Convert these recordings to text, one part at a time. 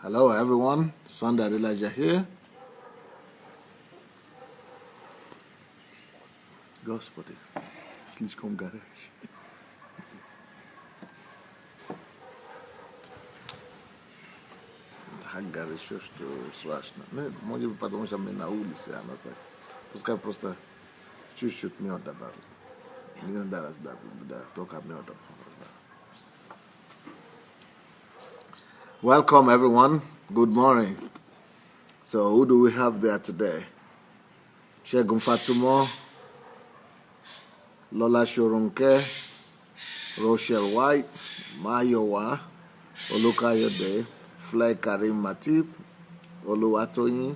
Hello everyone, Sunday Adelaja here. Господи, слишком горячий. Так горячо, что страшно. Может быть, потому что мы на улице, оно так. Пускай просто чуть-чуть мед добавить. Не надо раздавить, да, только медом. Welcome everyone. Good morning. So who do we have there today? Shegun Fatumo, Lola Shorunke, Rochelle White, Mayowa, Olukayode, Flay Karim Matip, Oluwatoyin,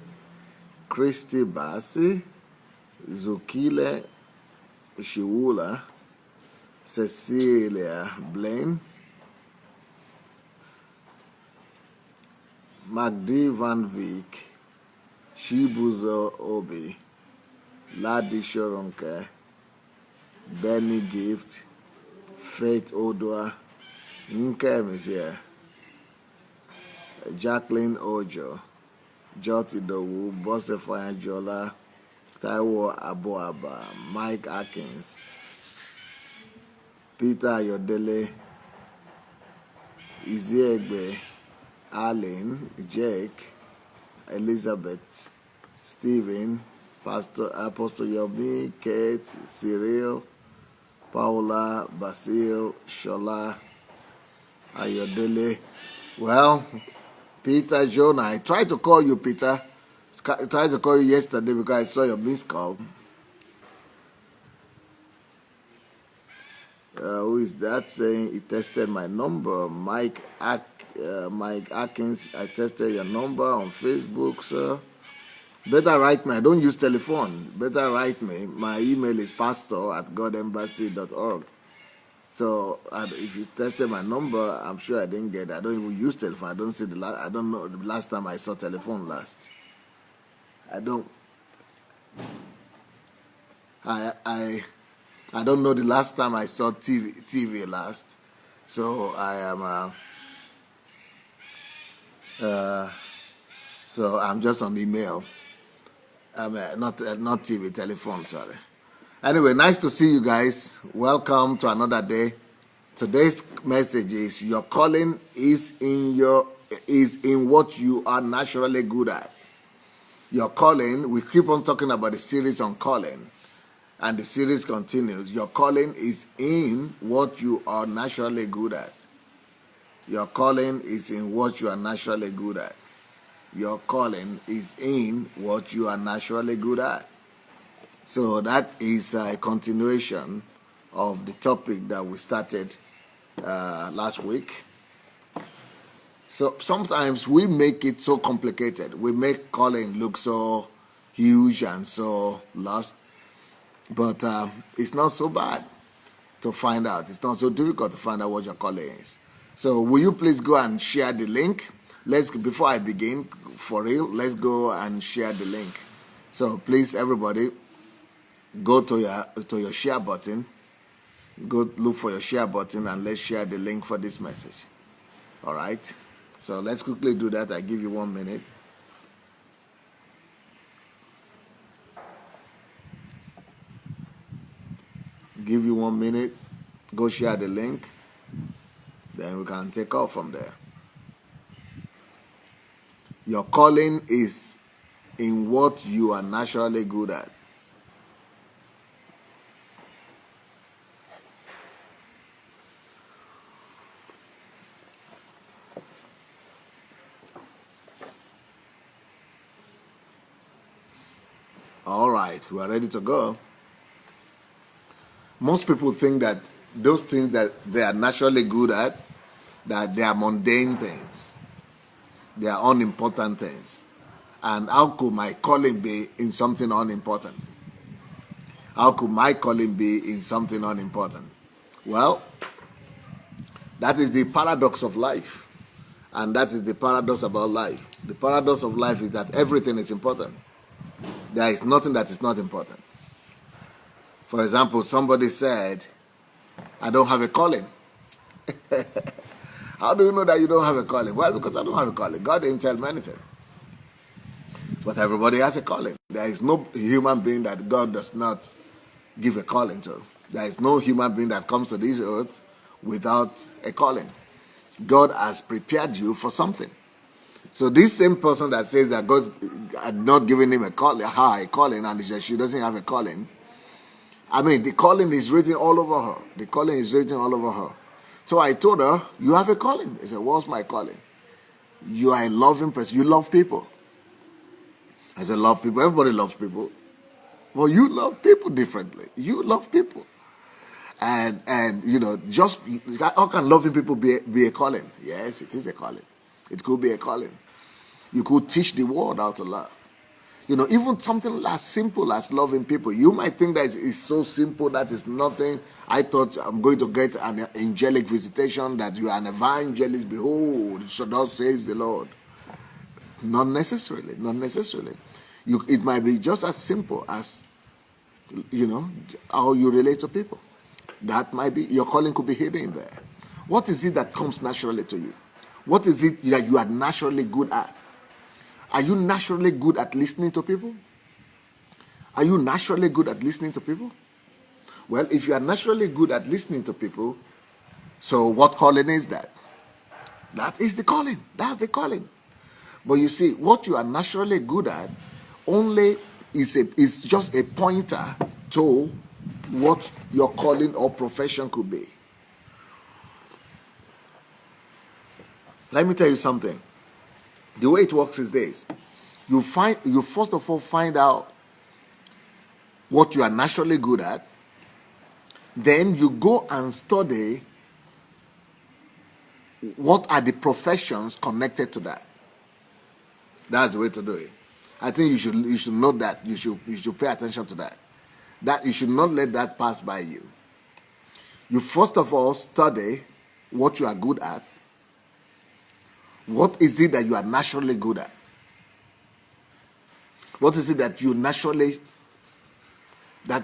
Christy Basi, Zukile Shiwula, Cecilia Blaine, Magdi Van Vick, Shibuzo Obi, Ladi Shoronke, Benny Gift, Faith Odua, Nkem is here, Jacqueline Ojo, Joti Dowu, Bose Fayajola, Taiwo Aboaba, Mike Atkins, Peter Ayodele, Iziegbe, Arlene, Jake, Elizabeth, Stephen, Apostle Yomi, Kate, Cyril, Paula, Basil, Shola, Ayodele. Well, Peter, Jonah, I tried to call you, Peter. I tried to call you yesterday because I saw your missed call. Who is that saying he tested my number? Mike Atkins, I tested your number on Facebook, sir. Better write me. I don't use telephone. Better write me. My email is pastor@godembassy.org. So if you tested my number, I'm sure I didn't get it. I don't even use telephone. I don't see I don't know the last time I saw telephone last. I don't know the last time I saw TV last. So I am so I'm just on email. Not TV, telephone, sorry. Anyway, nice to see you guys. Welcome to another day. Today's message is your calling is in what you are naturally good at. Your calling, we keep on talking about the series on calling, and the series continues. Your calling is in what you are naturally good at. Your calling is in what you are naturally good at. Your calling is in what you are naturally good at. So that is a continuation of the topic that we started last week. So sometimes we make it so complicated. We make calling look so huge and so lost. But it's not so bad to find out. It's not so difficult to find out what your calling is. So will you please go and share the link? Before I begin, for real, let's go and share the link. So please, everybody, go to your share button. Go look for your share button and let's share the link for this message. All right? So let's quickly do that. I give you 1 minute. Give you 1 minute. Go share the link. Then we can take off from there. Your calling is in what you are naturally good at. All right, we are ready to go. Most people think that those things that they are naturally good at, that they are mundane things. They are unimportant things. And how could my calling be in something unimportant? How could my calling be in something unimportant? Well, that is the paradox of life. And that is the paradox about life. The paradox of life is that everything is important. There is nothing that is not important. For example, somebody said, I don't have a calling. How do you know that you don't have a calling? Well, because I don't have a calling. God didn't tell me anything. But everybody has a calling. There is no human being that God does not give a calling to. There is no human being that comes to this earth without a calling. God has prepared you for something. So this same person that says that God had not given him a calling, and she doesn't have a calling. I mean, the calling is written all over her. The calling is written all over her. So I told her, you have a calling. I said, what's my calling? You are a loving person. You love people. I said, love people. Everybody loves people. Well, you love people differently. You love people. And just how can loving people be a calling? Yes, it is a calling. It could be a calling. You could teach the world how to love. Even something as simple as loving people. You might think that it's so simple that it's nothing. I thought I'm going to get an angelic visitation, that you are an evangelist. Behold, so thus says the Lord. Not necessarily. Not necessarily. It might be just as simple as, how you relate to people. That might be, your calling could be hidden there. What is it that comes naturally to you? What is it that you are naturally good at? Are you naturally good at listening to people? Are you naturally good at listening to people? Well, if you are naturally good at listening to people, so what calling is that? That is the calling. That's the calling. But you see, what you are naturally good at only is just a pointer to what your calling or profession could be. Let me tell you something. The way it works is this. You first of all find out what you are naturally good at. Then you go and study what are the professions connected to that. That's the way to do it. I think you should know that. You should pay attention to that. That you should not let that pass by you. You first of all study what you are good at. What is it that you are naturally good at? What is it that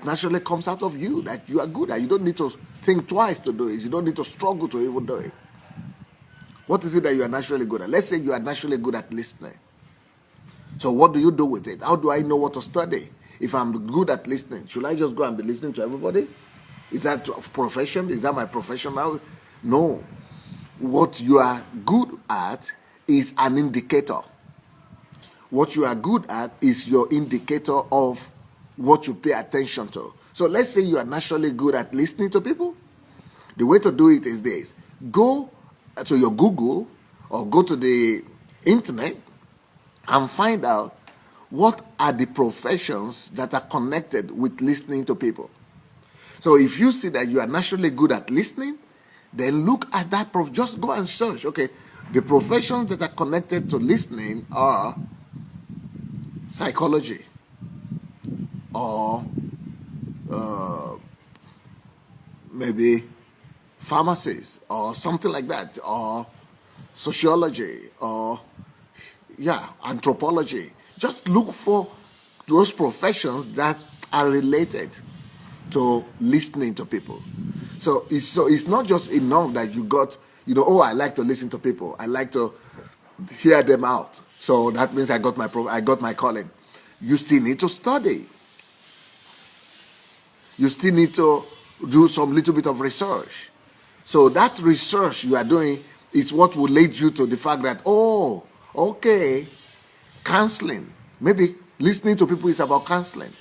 naturally comes out of you, that you are good at? You don't need to think twice to do it. You don't need to struggle to even do it. What is it that you are naturally good at? Let's say you are naturally good at listening. So what do you do with it? How do I know what to study? If I'm good at listening, should I just go and be listening to everybody? Is that a profession? Is that my profession now? No. What you are good at is an indicator. What you are good at is your indicator of what you pay attention to. So let's say you are naturally good at listening to people. The way to do it is this. Go to your Google or go to the internet and find out what are the professions that are connected with listening to people. So if you see that you are naturally good at listening, then look at that. Just go and search. Okay, the professions that are connected to listening are psychology or maybe pharmacies or something like that, or sociology or anthropology. Just look for those professions that are related to listening to people. So it's not just enough that you got, I like to listen to people. I like to hear them out. So that means I got my calling. You still need to study. You still need to do some little bit of research. So that research you are doing is what will lead you to the fact that, counseling. Maybe listening to people is about counseling.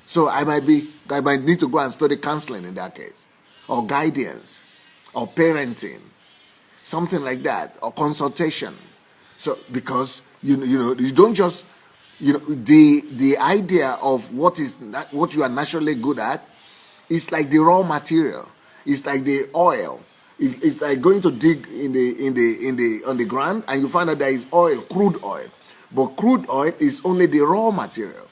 So I might need to go and study counseling in that case, or guidance, or parenting, something like that, or consultation. So because you don't just the idea of what you are naturally good at is like the raw material. It's like the oil. It's like going to dig on the ground and you find out there is oil, crude oil. But crude oil is only the raw material,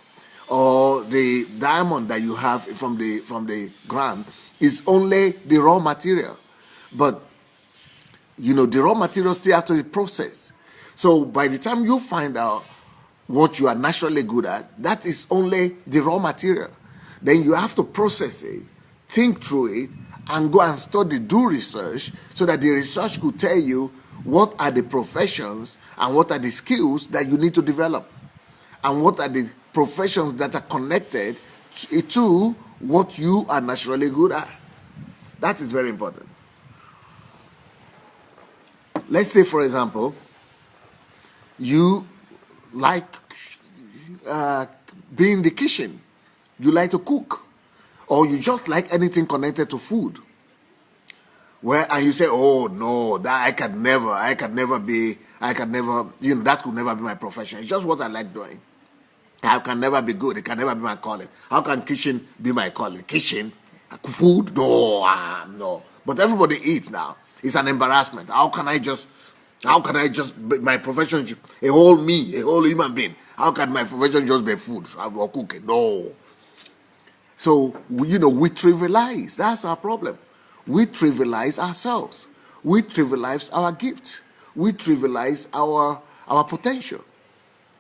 or the diamond that you have from the ground is only the raw material. But the raw material still has to be processed. So by the time you find out what you are naturally good at, that is only the raw material. Then you have to process it, think through it, and go and study, do research, so that the research could tell you what are the professions and what are the skills that you need to develop, and what are the professions that are connected to what you are naturally good at. That is very important. Let's say, for example, you like being in the kitchen, you like to cook, or you just like anything connected to food. And you say, oh no, that I could never, that could never be my profession. It's just what I like doing. I can never be good. It can never be my calling. How can kitchen be my calling? Kitchen, food, no, no. But everybody eats now. It's an embarrassment. How can I just, my profession, a whole human being. How can my profession just be food or cooking? No. So, we trivialize. That's our problem. We trivialize ourselves. We trivialize our gifts. We trivialize our potential.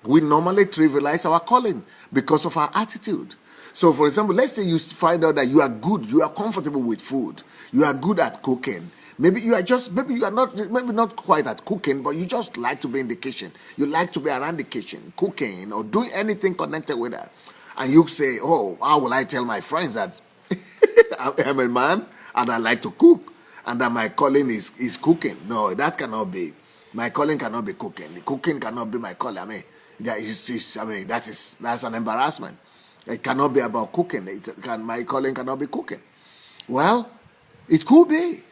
We normally trivialize our calling because of our attitude. So, for example, let's say you find out that you are good, you are comfortable with food, you are good at cooking. Maybe you are not quite at cooking, but you just like to be in the kitchen. You like to be around the kitchen, cooking or doing anything connected with that. And you say, oh, how will I tell my friends that I'm a man and I like to cook and that my calling is cooking? No, that cannot be. My calling cannot be cooking. The cooking cannot be my calling. That's an embarrassment. It cannot be about cooking. My calling cannot be cooking. Well, it could be.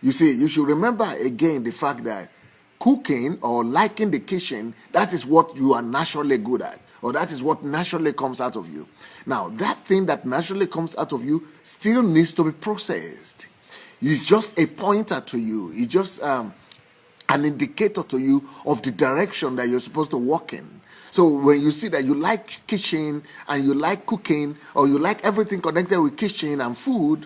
You see, you should remember again the fact that cooking or liking the kitchen, that is what you are naturally good at, or that is what naturally comes out of you. Now, that thing that naturally comes out of you still needs to be processed. It's just a pointer to you. It's just an indicator to you of the direction that you're supposed to walk in. So when you see that you like kitchen and you like cooking, or you like everything connected with kitchen and food,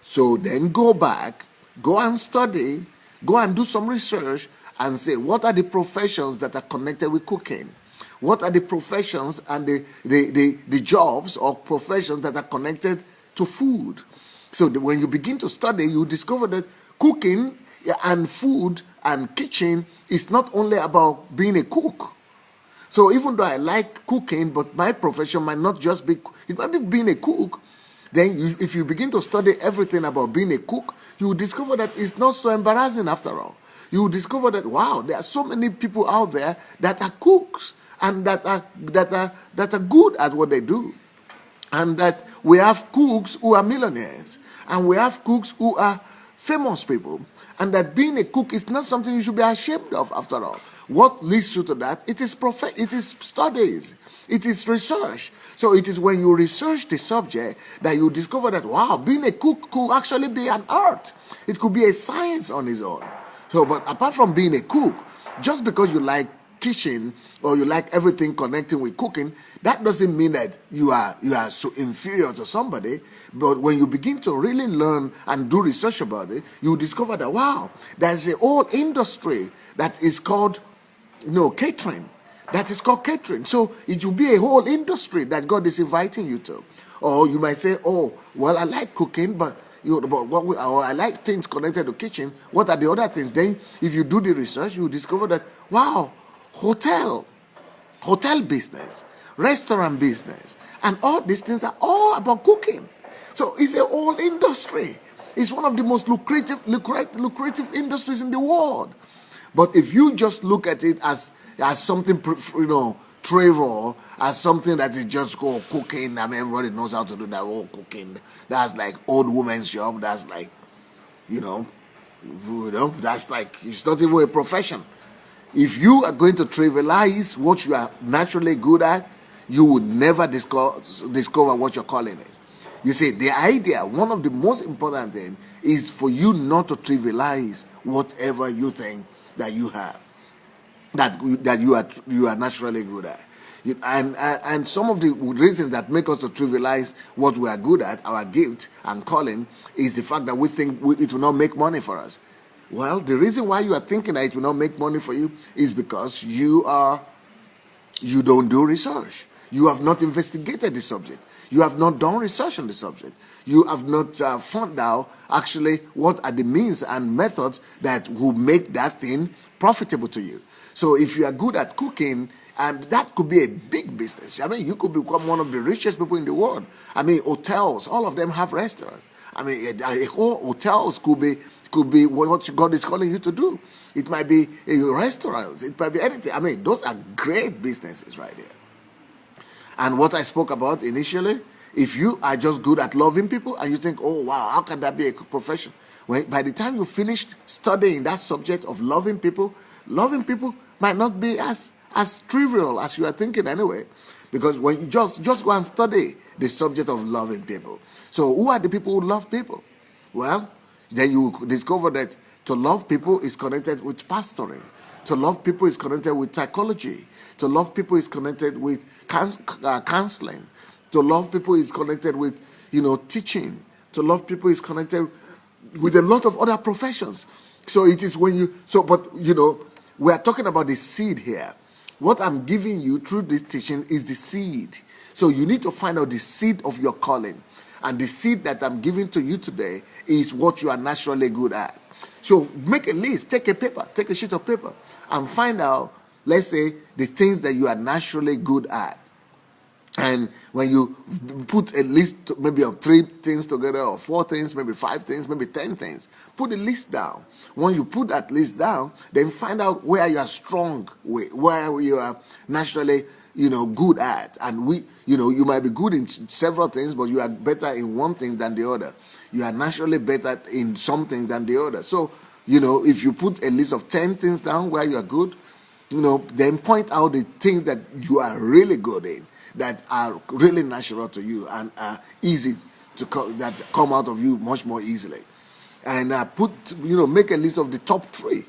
so then go back, go and study, go and do some research and say, what are the professions that are connected with cooking? What are the professions and the jobs or professions that are connected to food? So when you begin to study, you discover that cooking and food and kitchen is not only about being a cook. So even though I like cooking, but my profession might not just be, it might be being a cook. Then if you begin to study everything about being a cook, you will discover that it's not so embarrassing after all. You will discover that, wow, there are so many people out there that are cooks and that are good at what they do. And that we have cooks who are millionaires. And we have cooks who are famous people. And that being a cook is not something you should be ashamed of after all. What leads you to that? It is studies. It is research. So it is when you research the subject that you discover that, wow, being a cook could actually be an art. It could be a science on its own. So, but apart from being a cook, just because you like kitchen or you like everything connecting with cooking, that doesn't mean that you are so inferior to somebody. But when you begin to really learn and do research about it, you discover that, wow, there's a whole industry that is called catering. That is called catering. So it will be a whole industry that God is inviting you to. Or you might say, oh, well, I like cooking, but I like things connected to kitchen. What are the other things? Then if you do the research, you discover that, wow, hotel business, restaurant business, and all these things are all about cooking. So it's a whole industry. It's one of the most lucrative industries in the world. But if you just look at it as something, trivial, as something that is just cooking, everybody knows how to do that whole cooking. That's like old woman's job. That's like, that's like, it's not even a profession. If you are going to trivialize what you are naturally good at, you will never discover what your calling is. You see, the idea, one of the most important things, is for you not to trivialize whatever you think that you have, that you are naturally good at. And some of the reasons that make us to trivialize what we are good at, our gift and calling, is the fact that we think it will not make money for us. Well, the reason why you are thinking that it will not make money for you is because you don't do research. You have not investigated the subject. You have not done research on the subject. You have not found out actually what are the means and methods that will make that thing profitable to you. So if you are good at cooking, and that could be a big business. I mean, you could become one of the richest people in the world. I mean, hotels, all of them have restaurants. I mean, a whole hotels could be what God is calling you to do. It might be restaurants. It might be anything. I mean, those are great businesses right there. And what I spoke about initially, if you are just good at loving people and you think, oh, wow, how can that be a profession? By the time you finished studying that subject of loving people might not be as trivial as you are thinking anyway. Because when you just go and study the subject of loving people. So who are the people who love people? Well, then you discover that to love people is connected with pastoring. To love people is connected with psychology. To love people is connected with counseling. To love people is connected with, teaching. To love people is connected with a lot of other professions. So it is when we are talking about the seed here. What I'm giving you through this teaching is the seed. So you need to find out the seed of your calling. And the seed that I'm giving to you today is what you are naturally good at. So make a list, take a sheet of paper, and find out, let's say, the things that you are naturally good at. And when you put a list maybe of 3 things together, or 4 things, maybe 5 things, maybe 10 things, put the list down. Once you put that list down, then find out where you are strong, where you are naturally, good at. And you might be good in several things, but you are better in one thing than the other. You are naturally better in some things than the other. So, if you put a list of 10 things down where you are good, then point out the things that you are really good in, that are really natural to you and are easy that come out of you much more easily. And make a list of the top 3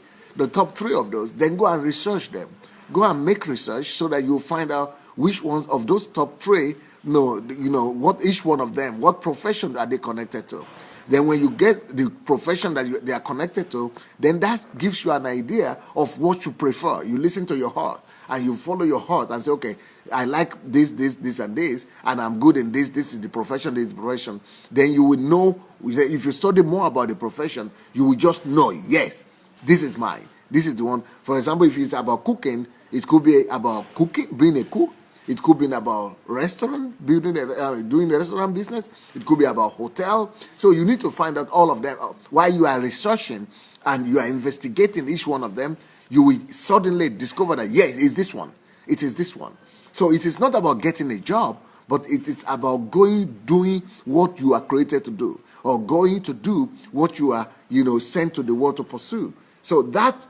of those. Then go and research them. Go and make research so that you'll find out which ones of those top 3, what each one of them, what profession are they connected to. Then when you get the profession that they are connected to, then that gives you an idea of what you prefer. You listen to your heart and you follow your heart and say, okay, I like this, and this, and I'm good in this. This is the profession, this is the profession. Then you will know, if you study more about the profession, you will just know, yes, this is mine. This is the one. For example, if it's about cooking, it could be about cooking, being a cook. It could be about restaurant, doing the restaurant business. It could be about hotel. So you need to find out all of them. While you are researching and you are investigating each one of them, you will suddenly discover that, yes, it's this one. It is this one. So it is not about getting a job, but it is about doing what you are created to do, or going to do what you are, sent to the world to pursue. So that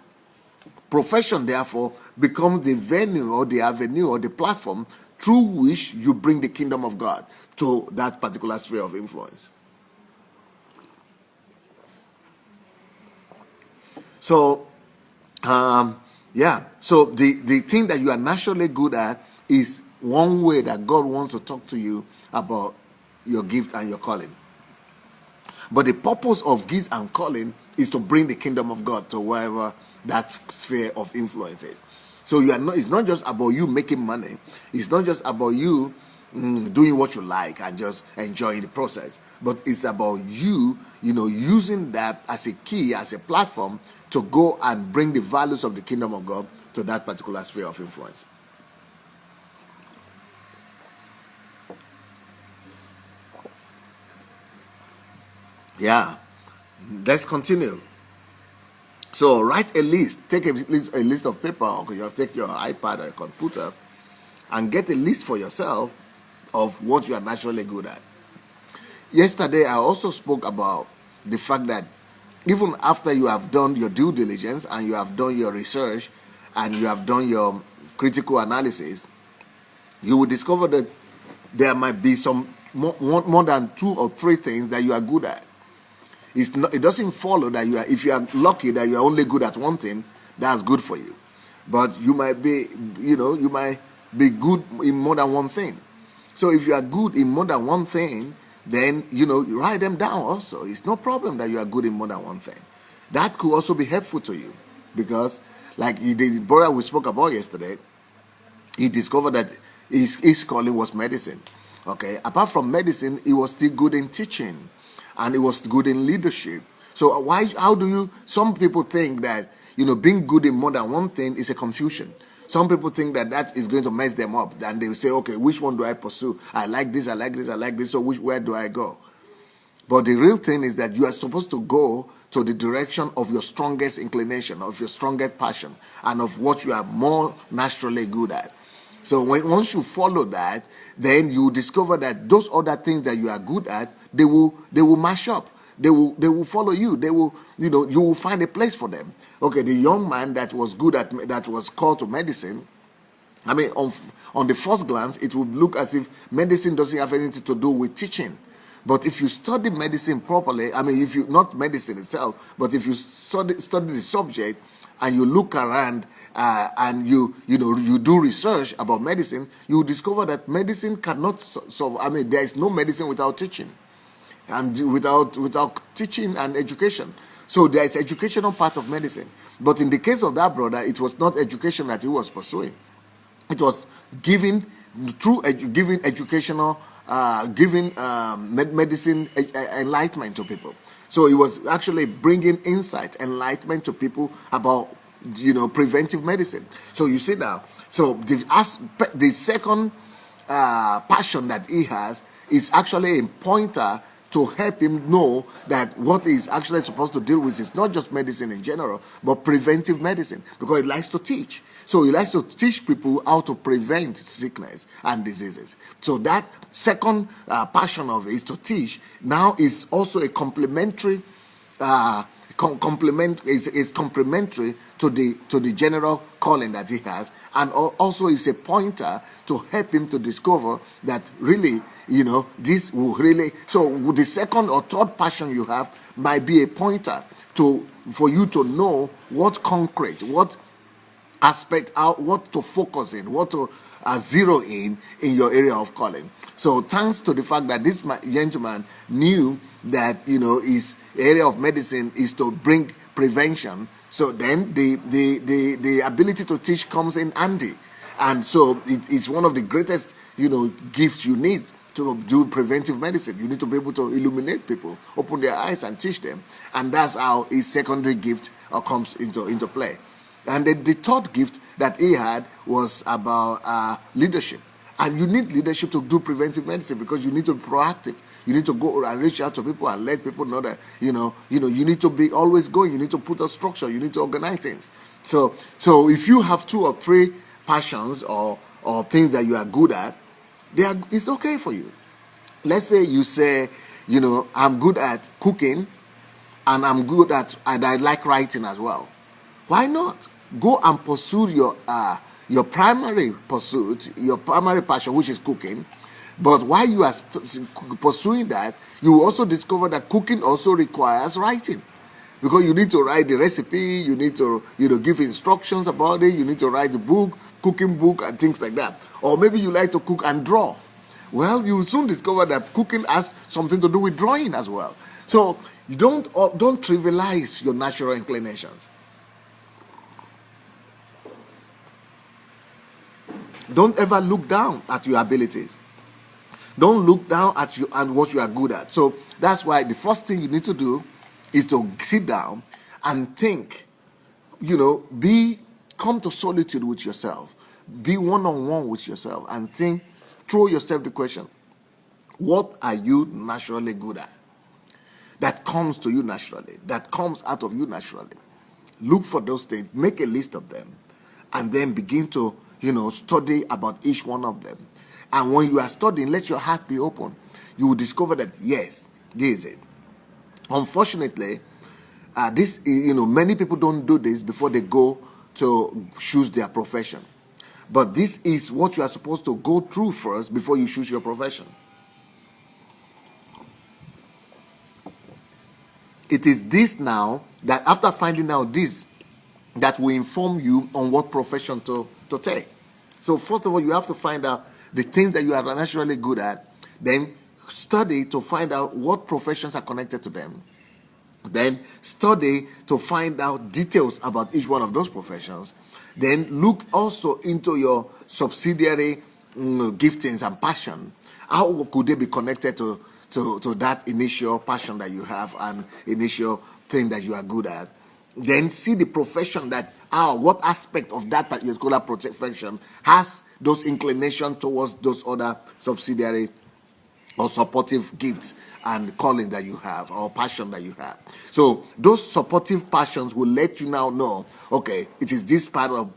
profession, therefore, becomes the venue or the avenue or the platform through which you bring the kingdom of God to that particular sphere of influence. So, so the thing that you are naturally good at is one way that God wants to talk to you about your gift and your calling. But the purpose of gift and calling is to bring the kingdom of God to wherever that sphere of influence is. So it's not just about you making money. It's not just about you doing what you like and just enjoying the process. But it's about you, using that as a key, as a platform to go and bring the values of the kingdom of God to that particular sphere of influence. Yeah, let's continue. So write a list. Take a list of paper, or you take your iPad or your computer and get a list for yourself of what you are naturally good at. Yesterday, I also spoke about the fact that even after you have done your due diligence and you have done your research and you have done your critical analysis, you will discover that there might be some more than 2 or 3 things that you are good at. It doesn't follow that if you are lucky that you are only good at one thing, that's good for you. But you might be good in more than one thing. So if you are good in more than one thing, then, you write them down also. It's no problem that you are good in more than one thing. That could also be helpful to you because, like the brother we spoke about yesterday, he discovered that His calling was medicine. Okay, apart from medicine, he was still good in teaching, and he was good in leadership. So why? How do you? Some people think that being good in more than one thing is a confusion. Some people think that that is going to mess them up, and they will say, okay, which one do I pursue? I like this, I like this, I like this. So where do I go? But the real thing is that you are supposed to go to the direction of your strongest inclination, of your strongest passion, and of what you are more naturally good at. So once you follow that, then you discover that those other things that you are good at, they will mash up. They will follow you. They will, you will find a place for them. Okay, the young man that was good at, that was called to medicine, I mean, on the first glance, it would look as if medicine doesn't have anything to do with teaching. But if you study medicine properly, I mean, if you, not medicine itself, but if you study the subject and you look around and you do research about medicine, you discover that medicine cannot solve. I mean, there is no medicine without teaching, and without teaching and education. So there is educational part of medicine. But in the case of that brother, it was not education that he was pursuing. It was giving educational, medicine enlightenment to people. So he was actually bringing insight, enlightenment to people about preventive medicine. So you see now. So the second passion that he has is actually a pointer to help him know that what he's actually supposed to deal with is not just medicine in general, but preventive medicine, because he likes to teach. So he likes to teach people how to prevent sickness and diseases. So that second passion of it is to teach. Now is also a complementary is complementary to the general calling that he has, and also is a pointer to help him to discover that really, this will really. So the second or third passion you have might be a pointer for you to know what concrete, what aspect, what to focus in, what to zero in your area of calling. So thanks to the fact that this gentleman knew that his area of medicine is to bring prevention, so then the ability to teach comes in handy. And so it's one of the greatest gifts you need to do preventive medicine. You need to be able to illuminate people, open their eyes and teach them. And that's how his secondary gift comes into play. And the third gift that he had was about leadership. And you need leadership to do preventive medicine, because you need to be proactive. You need to go and reach out to people and let people know that, you need to be always going. You need to put a structure. You need to organize things. So if you have 2 or 3 passions or things that you are good at, it's okay for you. Let's say you say, I'm good at cooking, and and I like writing as well. Why not? Go and pursue your primary pursuit, your primary passion, which is cooking. But while you are pursuing that, you will also discover that cooking also requires writing, because you need to write the recipe, you need to give instructions about it, you need to write the book, cooking book, and things like that. Or maybe you like to cook and draw. Well, you will soon discover that cooking has something to do with drawing as well. So you don't trivialize your natural inclinations. Don't ever look down at your abilities. Don't look down at you and what you are good at. So that's why the first thing you need to do is to sit down and think. Come to solitude with yourself. Be one-on-one with yourself and think. Throw yourself the question: what are you naturally good at? That comes to you naturally. That comes out of you naturally. Look for those things. Make a list of them, and then begin to study about each one of them. And when you are studying, let your heart be open. You will discover that, yes, this is it. Unfortunately, many people don't do this before they go to choose their profession. But this is what you are supposed to go through first before you choose your profession. It is this now that after finding out this, that will inform you on what profession to take. So first of all, you have to find out the things that you are naturally good at, then study to find out what professions are connected to them, then study to find out details about each one of those professions, then look also into your subsidiary giftings and passion, how could they be connected to that initial passion that you have and initial thing that you are good at? Then see the profession that, what aspect of that particular profession has those inclination towards those other subsidiary or supportive gifts and calling that you have or passion that you have. So those supportive passions will let you now know, okay, it is this part of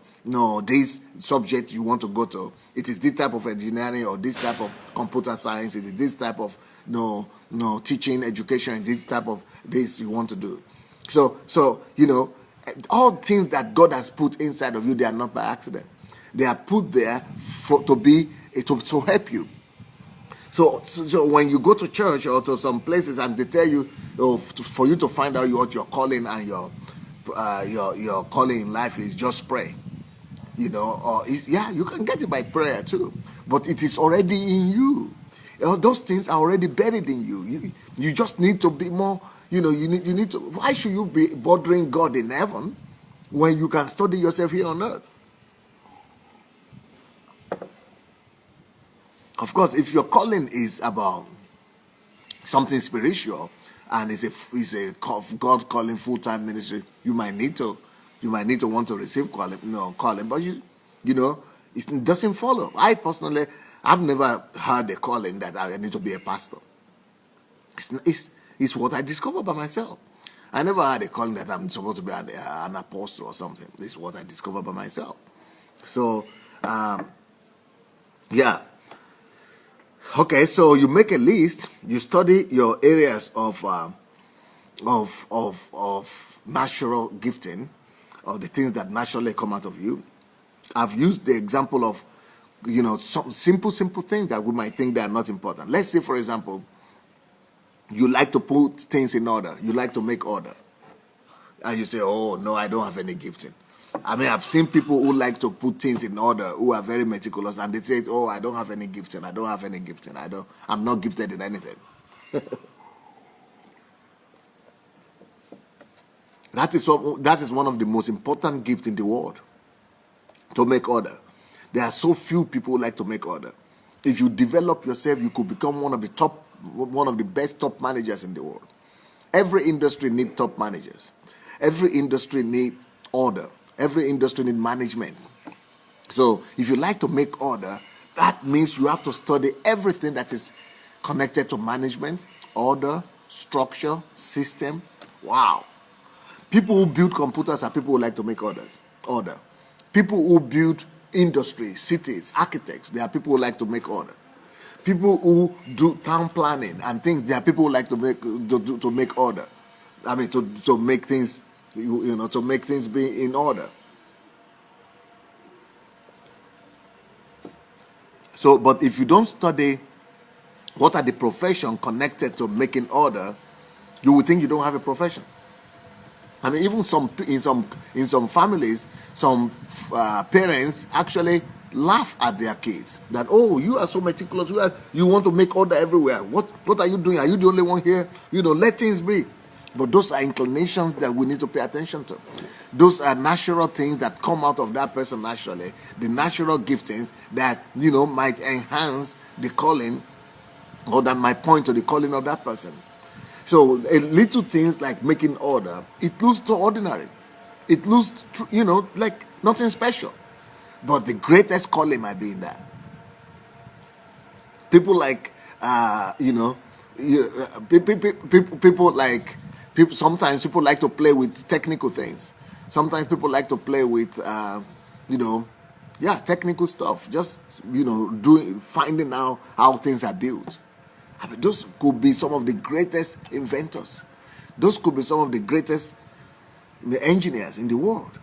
this subject you want to go to. It is this type of engineering or this type of computer science. It is this type of teaching, education, this type of this you want to do. So all things that God has put inside of you, they are not by accident. They are put there to help you. So when you go to church or to some places and they tell you, for you to find out what your calling and your calling in life is, just pray. You can get it by prayer too, but it is already in you. Those things are already buried in you. You just need to be more. You need to. Why should you be bothering God in heaven when you can study yourself here on earth? Of course, if your calling is about something spiritual and is a God calling full-time ministry, you might need to want to receive calling, but it doesn't follow. I personally, I've never had a calling that I need to be a pastor. It's what I discovered by myself. I never had a calling that I'm supposed to be an apostle or something. This is what I discovered by myself. So, yeah. Okay, so you make a list. You study your areas of natural gifting, or the things that naturally come out of you. I've used the example of, some simple things that we might think they are not important. Let's say, for example, you like to put things in order. You like to make order. And you say, oh, no, I don't have any gifting. I mean, I've seen people who like to put things in order, who are very meticulous, and they say, oh, I don't have any gifting. I don't have any gifting. I'm not gifted in anything. That is one of the most important gifts in the world, to make order. There are so few people who like to make order. If you develop yourself, you could become one of the best top managers in the world. Every industry needs top managers. Every industry needs order. Every industry needs management. So if you like to make order, that means you have to study everything that is connected to management, order, structure, system. Wow. People who build computers are people who like to make order. People who build industries, cities, architects, they are people who like to make order. People who do town planning and things, they are people who like to make order. I mean, to make things, to make things be in order. So, but if you don't study what are the professions connected to making order, you would think you don't have a profession. I mean, even in some families, some parents actually laugh at their kids that, oh, you are so meticulous, you want to make order everywhere. What are you doing? Are you the only one here? Let things be. But those are inclinations that we need to pay attention to. Those are natural things that come out of that person naturally. The natural giftings that, might enhance the calling, or that might point to the calling of that person. So little things like making order, it looks too ordinary. It looks, like nothing special. But the greatest calling might be in that. People like, sometimes people like to play with technical things. Sometimes people like to play with, technical stuff. Just, finding out how things are built. I mean, those could be some of the greatest inventors. Those could be some of the greatest engineers in the world.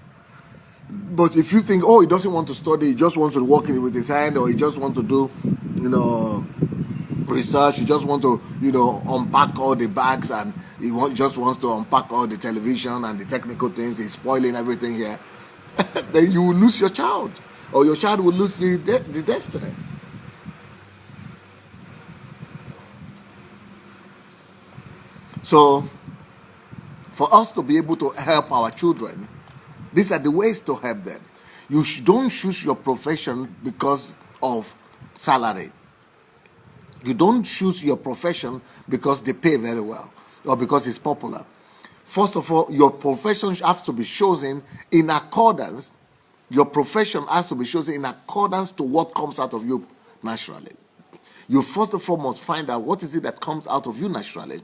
But if you think, oh, he doesn't want to study, he just wants to work with his hand, or he just wants to do, research, he just wants to, unpack all the bags, and just wants to unpack all the television and the technical things, he's spoiling everything here, then you will lose your child, or your child will lose the destiny. So, for us to be able to help our children, these are the ways to help them. You don't choose your profession because of salary. You don't choose your profession because they pay very well or because it's popular. First of all, your profession has to be chosen in accordance. Your profession has to be chosen in accordance to what comes out of you naturally. You first of all must find out what is it that comes out of you naturally.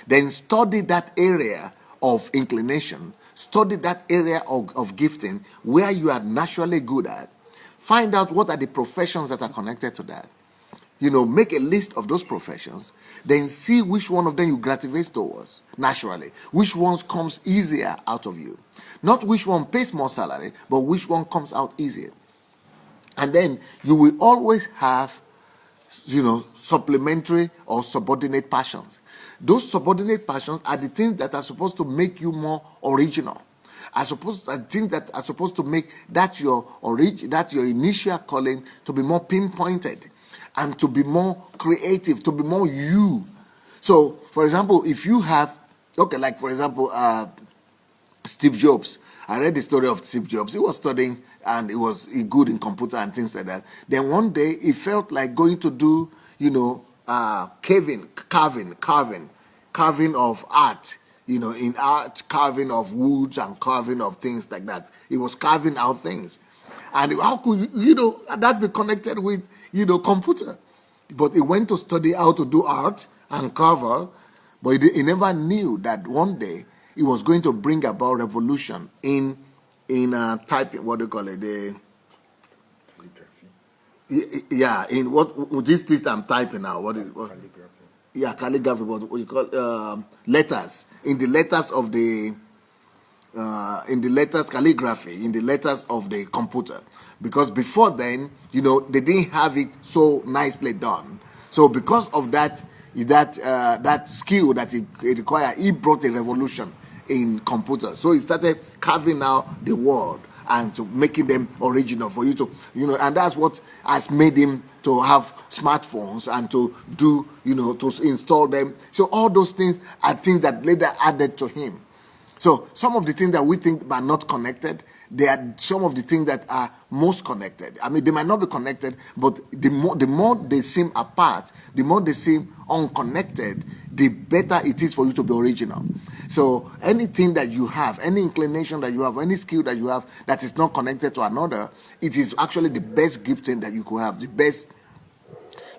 Then study that area of inclination, study that area of gifting where you are naturally good at. Find out what are the professions that are connected to that. Make a list of those professions, then see which one of them you gravitate towards naturally, which one comes easier out of you. Not which one pays more salary, but which one comes out easier. And then you will always have, supplementary or subordinate passions. Those subordinate passions are the things that are supposed to make you more original. Things that are supposed to make that your initial calling to be more pinpointed and to be more creative, to be more you. So, for example, if you have, Steve Jobs. I read the story of Steve Jobs. He was studying and he was good in computer and things like that. Then one day he felt like going to do, carving of art, in art, carving of woods and carving of things like that. He was carving out things. And how could, that be connected with, computer? But he went to study how to do art and carver, but he never knew that one day he was going to bring about revolution in typing, what do you call it? In what this I'm typing now. What calligraphy? Yeah, calligraphy. What you call letters? In the letters of the calligraphy in the letters of the computer, because before then, they didn't have it so nicely done. So because of that skill that it required, he brought a revolution in computers. So he started carving out the word and to making them original for you to, and that's what has made him to have smartphones and to do, to install them. So all those things are things that later added to him. So some of the things that we think are not connected, they are some of the things that are most connected. I mean, they might not be connected, but the more they seem apart, the more they seem unconnected, the better it is for you to be original. So anything that you have, any inclination that you have, any skill that you have that is not connected to another, it is actually the best gifting that you could have, the best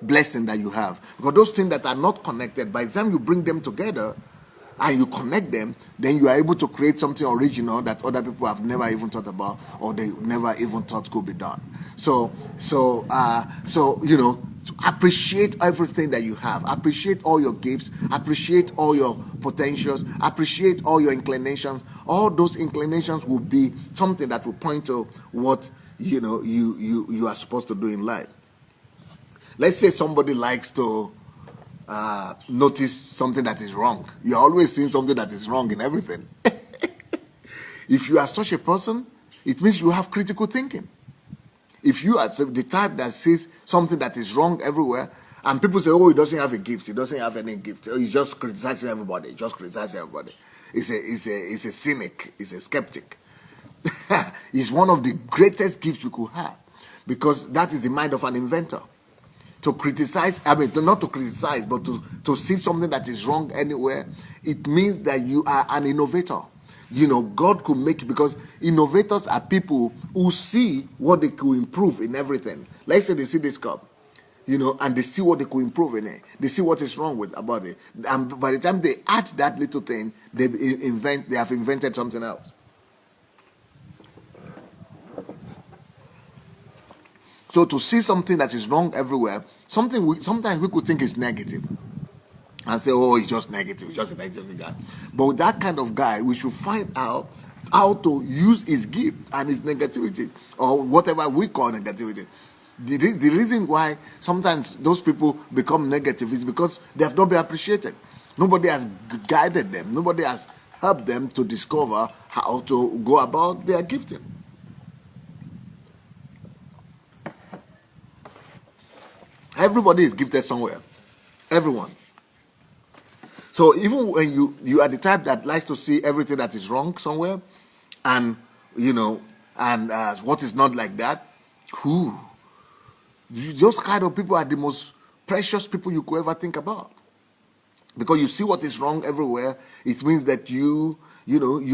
blessing that you have. Because those things that are not connected, by the time you bring them together and you connect them, then you are able to create something original that other people have never even thought about, or they never even thought could be done. So appreciate everything that you have. Appreciate all your gifts. Appreciate all your potentials. Appreciate all your inclinations. All those inclinations will be something that will point to what you are supposed to do in life. Let's say somebody likes to notice something that is wrong. You're always seeing something that is wrong in everything. If you are such a person, it means you have critical thinking. If you are the type that sees something that is wrong everywhere, and people say, oh, he doesn't have a gift, he doesn't have any gift, oh, he's just criticizing everybody, He's a cynic, he's a skeptic. It's one of the greatest gifts you could have, because that is the mind of an inventor. To criticize, not to criticize, but to see something that is wrong anywhere, it means that you are an innovator. God could make, because innovators are people who see what they could improve in everything. Let's say they see this cup, and they see what they could improve in it. They see what is wrong about it. And by the time they add that little thing, they have invented something else. So to see something that is wrong everywhere, sometimes we could think is negative. And say, oh, he's just negative, he's just a negative guy. But with that kind of guy, we should find out how to use his gift and his negativity, or whatever we call negativity. The reason why sometimes those people become negative is because they have not been appreciated. Nobody has guided them. Nobody has helped them to discover how to go about their gifting. Everybody is gifted somewhere. Everyone. So even when you are the type that likes to see everything that is wrong somewhere, and what is not like that, Those kind of people are the most precious people you could ever think about. Because you see what is wrong everywhere, it means that you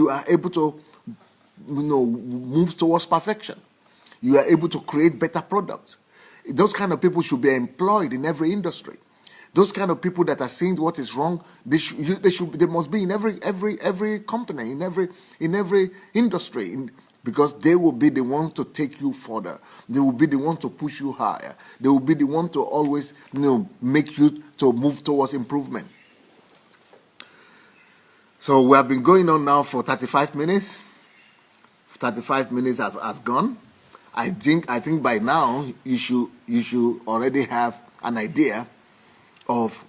are able to, move towards perfection. You are able to create better products. Those kind of people should be employed in every industry. Those kind of people that are seeing what is wrong, they must be in every company, in every industry, because they will be the ones to take you further. They will be the ones to push you higher. They will be the one to always, make you to move towards improvement. So we have been going on now for 35 minutes. 35 minutes has gone. I think by now you should already have an idea of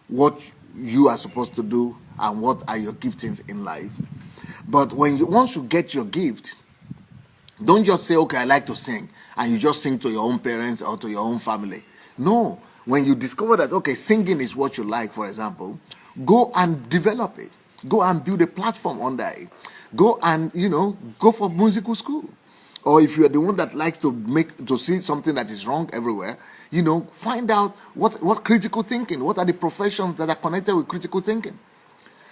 what you are supposed to do and what are your giftings in life. But once you get your gift, don't just say, okay, I like to sing, and you just sing to your own parents or to your own family. No, when you discover that, okay, singing is what you like, for example, go and develop it. Go and build a platform under it. Go and, go for musical school. Or if you are the one that likes to see something that is wrong everywhere, find out what critical thinking, what are the professions that are connected with critical thinking.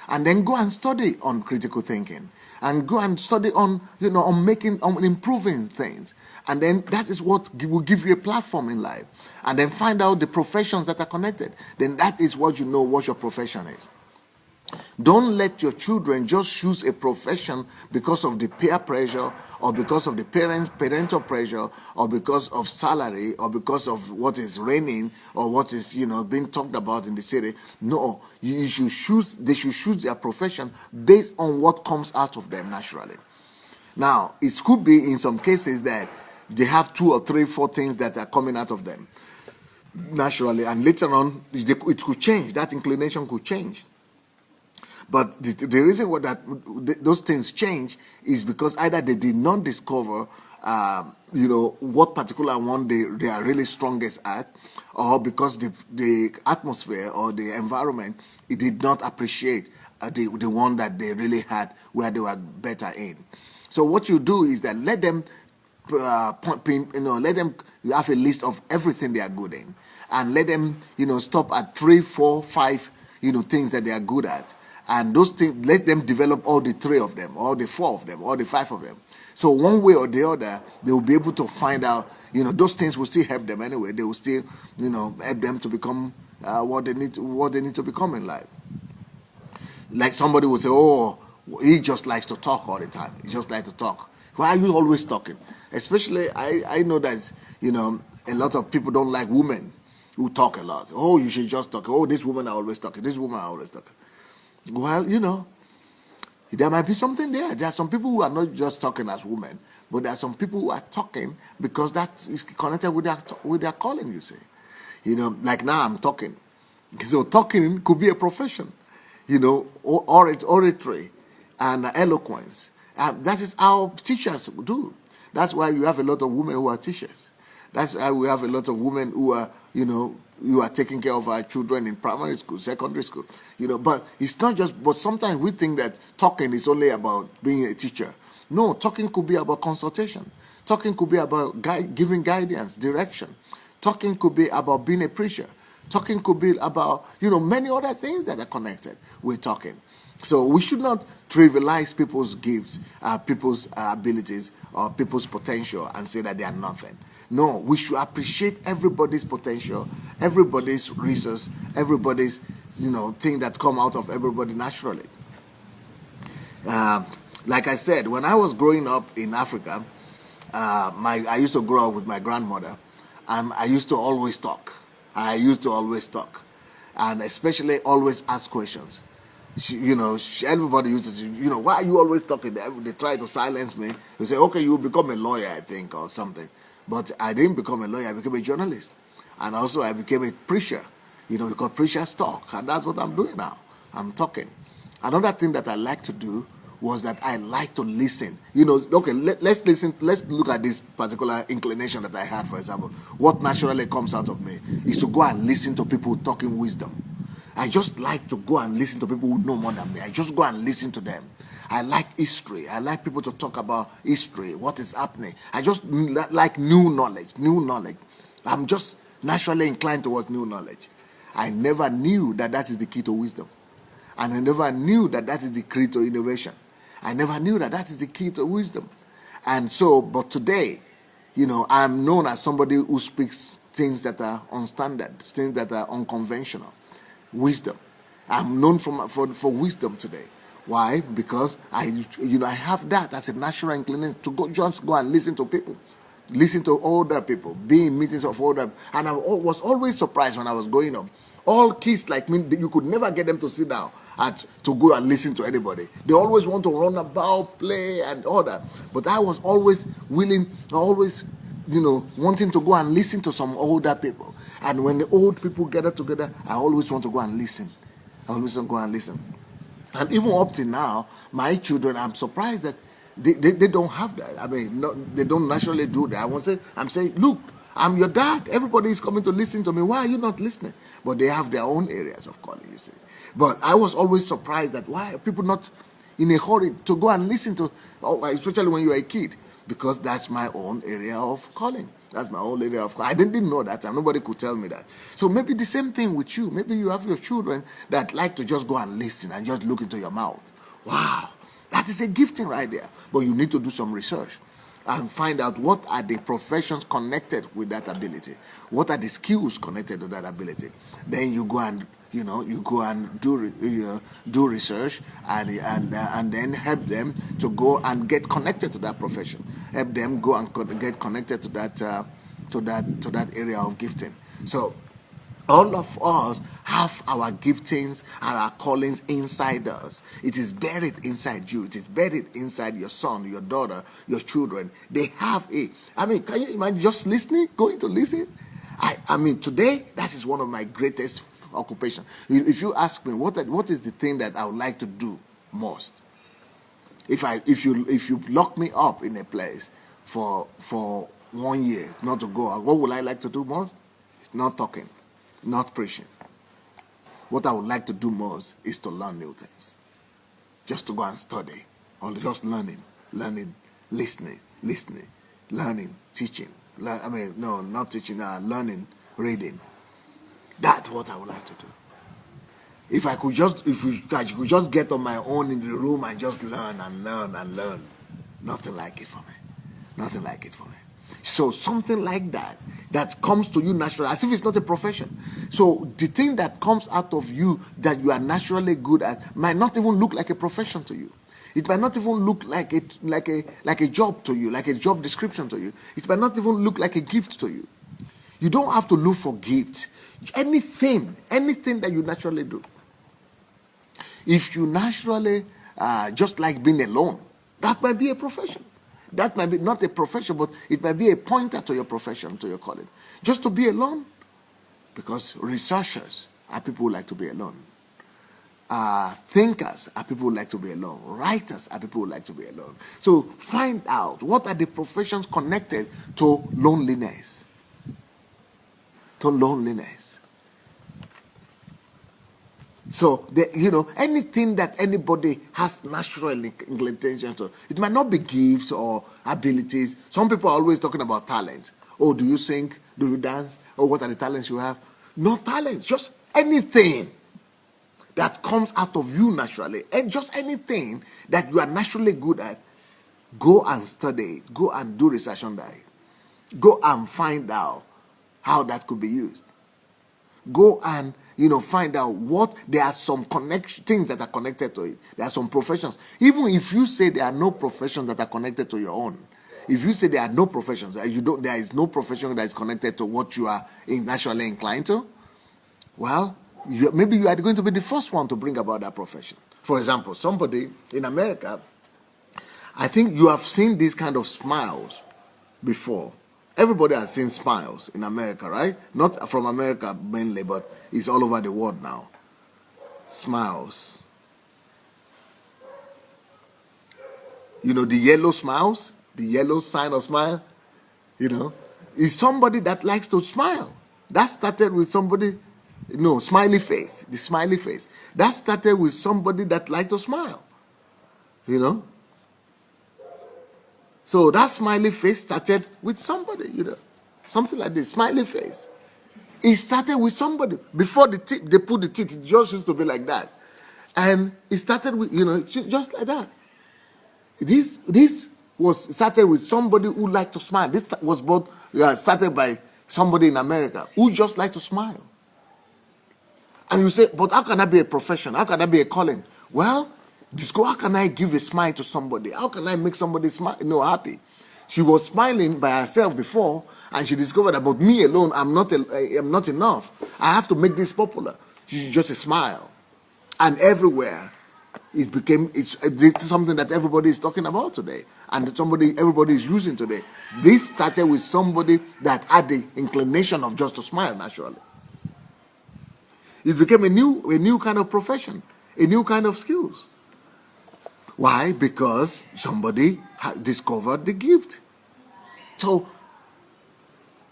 And then go and study on critical thinking. And go and study on improving things. And then that is what will give you a platform in life. And then find out the professions that are connected. Then that is what what your profession is. Don't let your children just choose a profession because of the peer pressure or because of the parental pressure or because of salary or because of what is reigning or what is being talked about in the city. No, they should choose their profession based on what comes out of them naturally. Now, it could be in some cases that they have 2 or 3, 4 things that are coming out of them naturally, and later on it could change. That inclination could change. But the reason why those things change is because either they did not discover, what particular one they are really strongest at, or because the atmosphere or the environment, it did not appreciate the one that they really had where they were better in. So what you do is that let them let them have a list of everything they are good in, and let them stop at 3, 4, 5 things that they are good at. And those things, let them develop all the 3 of them, or the 4 of them, or the 5 of them. So one way or the other, they will be able to find out, those things will still help them anyway. They will still, help them to become what they need to become in life. Like somebody will say, oh, he just likes to talk all the time. He just likes to talk. Why are you always talking? Especially, I know that, a lot of people don't like women who talk a lot. Oh, you should just talk. Oh, this woman are always talking. This woman are always talking. Well, there might be something there. There are some people who are not just talking as women, but there are some people who are talking because that is connected with their calling, you see. Like now I'm talking. So talking could be a profession, oratory and eloquence. That is how teachers do. That's why you have a lot of women who are teachers. That's why we have a lot of women who are, you are taking care of our children in primary school, secondary school, but it's not just, but sometimes we think that talking is only about being a teacher. No, talking could be about consultation. Talking could be about giving guidance, direction. Talking could be about being a preacher. Talking could be about, many other things that are connected with talking. So we should not trivialize people's gifts, people's abilities, or people's potential and say that they are nothing. No, we should appreciate everybody's potential, everybody's resource, everybody's, thing that come out of everybody naturally. Like I said, when I was growing up in Africa, I used to grow up with my grandmother, and I used to always talk. And especially always ask questions. Everybody used to say, why are you always talking? They try to silence me. They say, okay, you become a lawyer, I think, or something. But I didn't become a lawyer. I became a journalist. And also I became a preacher, because preachers talk. And that's what I'm doing now. I'm talking. Another thing that I like to do was that I like to listen. Okay, let's listen. Let's look at this particular inclination that I had, for example. What naturally comes out of me is to go and listen to people talking wisdom. I just like to go and listen to people who know more than me. I just go and listen to them. I like history. I like people to talk about history, what is happening. I just like new knowledge. I'm just naturally inclined towards new knowledge. I never knew that that is the key to wisdom. And I never knew that that is the key to innovation. I never knew that that is the key to wisdom. And so, but today, I'm known as somebody who speaks things that are unstandard, things that are unconventional. Wisdom. I'm known for wisdom today. Why? Because I have that as a natural inclination to just go and listen to people. Listen to older people, be in meetings of older. And I was always surprised when I was growing up. All kids like me, you could never get them to sit down to go and listen to anybody. They always want to run about, play, and all that. But I was always willing, always, wanting to go and listen to some older people. And when the old people gather together, I always want to go and listen. I always want to go and listen. And even up to now, my children, I'm surprised that they don't have that. I mean, they don't naturally do that. I'm saying, look, I'm your dad. Everybody is coming to listen to me. Why are you not listening? But they have their own areas of calling, you see. But I was always surprised that why are people not in a hurry to go and listen to, especially when you're a kid, because that's my own area of calling. That's my own area of calling. I didn't know that, and nobody could tell me that. So maybe the same thing with you. Maybe you have your children that like to just go and listen and just look into your mouth. Wow, that is a gifting right there. But you need to do some research and find out what are the professions connected with that ability. What are the skills connected to that ability? Then you go and do research and then help them to go and get connected to that profession. Help them go and get connected to that area of gifting. So all of us have our giftings and our callings inside us. It is buried inside you. It is buried inside your son, your daughter, your children. They have it. I mean, can you imagine just listening, going to listen? I mean, today, that is one of my greatest occupations. If you ask me, what is the thing that I would like to do most? If you lock me up in a place for 1 year, not to go out, what would I like to do most? It's not talking. Not preaching. What I would like to do most is to learn new things. Just to go and study. Or just learning, listening, learning, teaching. Not teaching, learning, reading. That's what I would like to do. If I could just get on my own in the room and just learn and learn. Nothing like it for me. Nothing like it for me. So something like that comes to you naturally, as if it's not a profession. So the thing that comes out of you that you are naturally good at might not even look like a profession to you. It might not even look like a job to you, like a job description to you. It might not even look like a gift to you. You don't have to look for gifts. Anything that you naturally do. If you naturally just like being alone, that might be a profession. That might be not a profession, but it might be a pointer to your profession, to your calling. Just to be alone. Because researchers are people who like to be alone. Thinkers are people who like to be alone. Writers are people who like to be alone. So find out what are the professions connected to loneliness. To loneliness. So, anything that anybody has natural inclination to, it might not be gifts or abilities. Some people are always talking about talent. Oh, do you sing? Do you dance? Oh, what are the talents you have? No talents, just anything that comes out of you naturally. And just anything that you are naturally good at, go and study it. Go and do research on that. Go and find out how that could be used. Go and find out there are some things that are connected to it. There are some professions. Even if you say there are no professions that are connected to your own, if you say there are no professions, there is no profession that is connected to what you are naturally inclined to, well, maybe you are going to be the first one to bring about that profession. For example, somebody in America, I think you have seen these kind of smiles before. Everybody has seen smiles in America, right? Not from America mainly, but it's all over the world now. Smiles. The yellow smiles, the yellow sign of smile, is somebody that likes to smile. That started with somebody, smiley face, the smiley face. That started with somebody that liked to smile, So that smiley face started with somebody, Something like this, smiley face. It started with somebody. Before they put the teeth, it just used to be like that. And it started with, just like that. This was started with somebody who liked to smile. This was started by somebody in America who just liked to smile. And you say, but how can that be a profession? How can that be a calling? Well, how can I give a smile to somebody? How can I make somebody smile, happy? She was smiling by herself before, and she discovered that, but me alone, I'm not enough. I have to make this popular. She just a smile. And everywhere, it's something that everybody is talking about today, and everybody is using today. This started with somebody that had the inclination of just to smile naturally. It became a new kind of profession, a new kind of skills. Why? Because somebody discovered the gift. So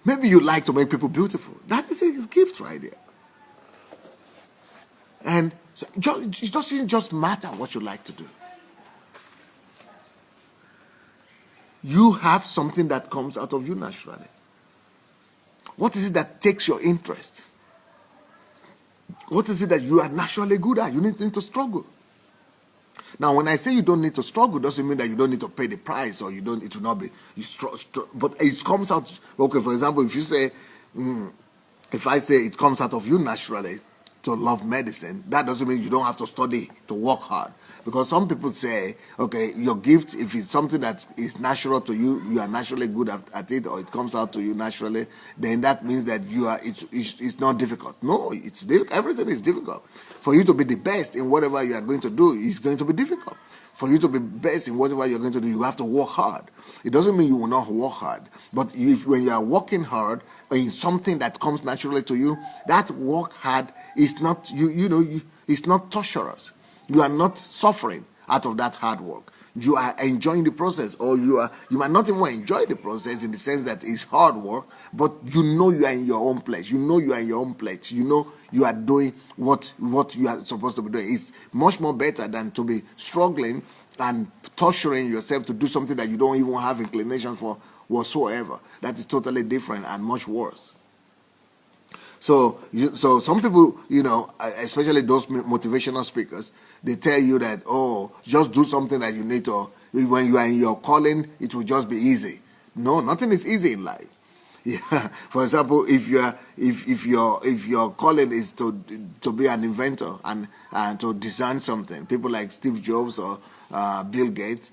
maybe you like to make people beautiful. That is a gift right there. And so it doesn't just matter what you like to do. You have something that comes out of you naturally. What is it that takes your interest? What is it that you are naturally good at? You need to struggle. Now, when I say you don't need to struggle, doesn't mean that you don't need to pay the price, or it will not be. But it comes out. Okay, for example, if you say, if I say it comes out of you naturally to love medicine, that doesn't mean you don't have to study to work hard. Because some people say, okay, your gift, if it's something that is natural to you, you are naturally good at it, or it comes out to you naturally, then that means that it's not difficult. No, it's difficult. Everything is difficult. For you to be the best in whatever you are going to do, it's going to be difficult. For you to be best in whatever you're going to do, you have to work hard. It doesn't mean you will not work hard. But when you are working hard in something that comes naturally to you, that work hard is not, it's not torturous. You are not suffering out of that hard work. You are enjoying the process, or you might not even enjoy the process in the sense that it's hard work, but you are in your own place. You are in your own place. You are doing what you are supposed to be doing. It's much more better than to be struggling and torturing yourself to do something that you don't even have inclination for whatsoever. That is totally different and much worse. So some people, especially those motivational speakers, they tell you that, just do something that you need to. When you are in your calling, it will just be easy. No, nothing is easy in life. Yeah. For example, if your calling is to be an inventor and to design something, people like Steve Jobs or Bill Gates,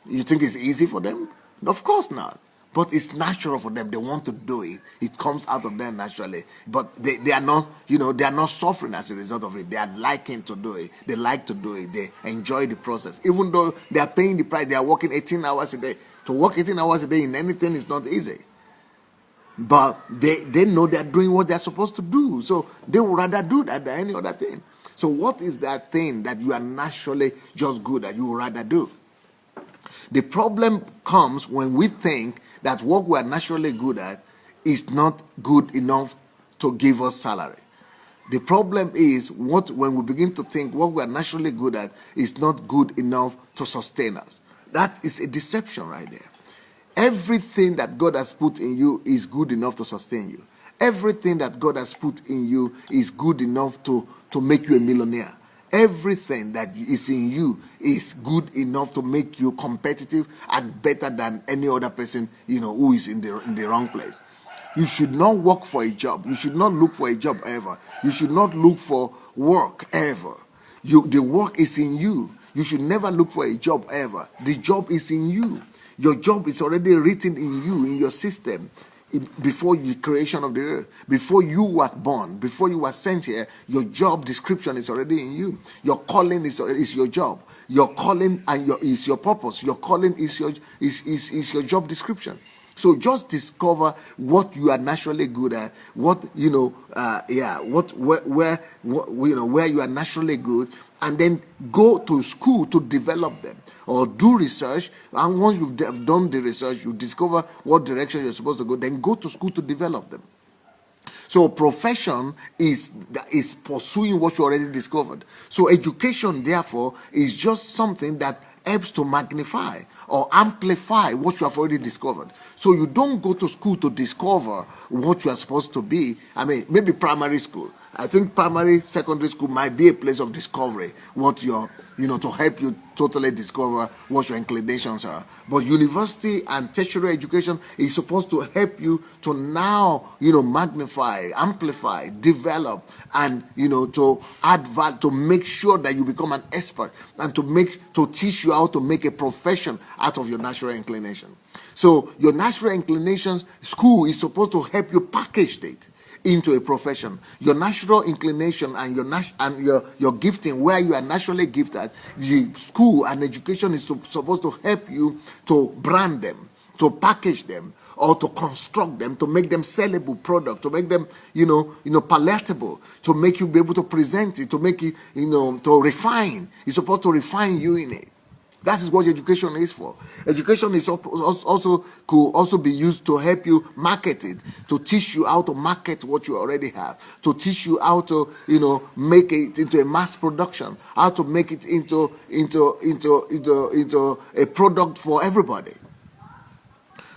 you think it's easy for them? Of course not. But it's natural for them. They want to do it. It comes out of them naturally. But they are not, they are not suffering as a result of it. They are liking to do it. They like to do it. They enjoy the process. Even though they are paying the price, they are working 18 hours a day. To work 18 hours a day in anything is not easy. But they know they are doing what they are supposed to do. So they would rather do that than any other thing. So what is that thing that you are naturally just good at, you would rather do? The problem comes when we think that what we are naturally good at is not good enough to give us salary. The problem is when we begin to think what we are naturally good at is not good enough to sustain us. That is a deception right there. Everything that God has put in you is good enough to sustain you. Everything that God has put in you is good enough to make you a millionaire. Everything that is in you is good enough to make you competitive and better than any other person, who is in the wrong place. You should not work for a job. You should not look for a job ever. You should not look for work ever. The work is in you. You should never look for a job ever. The job is in you. Your job is already written in you, in your system. Before the creation of the earth, before you were born, before you were sent here, your job description is already in you. Your calling is your job. Your calling is your purpose. Your calling is your job description. So just discover what you are naturally good at. Where you are naturally good, and then go to school to develop them, or do research. And once you've done the research, you discover what direction you're supposed to go. Then go to school to develop them. So profession is pursuing what you already discovered. So education, therefore, is just something that helps to magnify or amplify what you have already discovered. So you don't go to school to discover what you are supposed to be. I mean, maybe primary school. I think primary, secondary school might be a place of discovery, what you're, to help you totally discover what your inclinations are. But university and tertiary education is supposed to help you to now, magnify, amplify, develop, and, to add value, to make sure that you become an expert, and to teach you how to make a profession out of your natural inclination. So your natural inclinations, school is supposed to help you package it into a profession. Your natural inclination and your gifting, where you are naturally gifted, the school and education is supposed to help you to brand them, to package them, or to construct them, to make them sellable product, to make them palatable, to make you be able to present it, to make it to refine. It's supposed to refine you in it. That is what education is for. Education is could also be used to help you market it, to teach you how to market what you already have, to teach you how to make it into a mass production, how to make it into a product for everybody.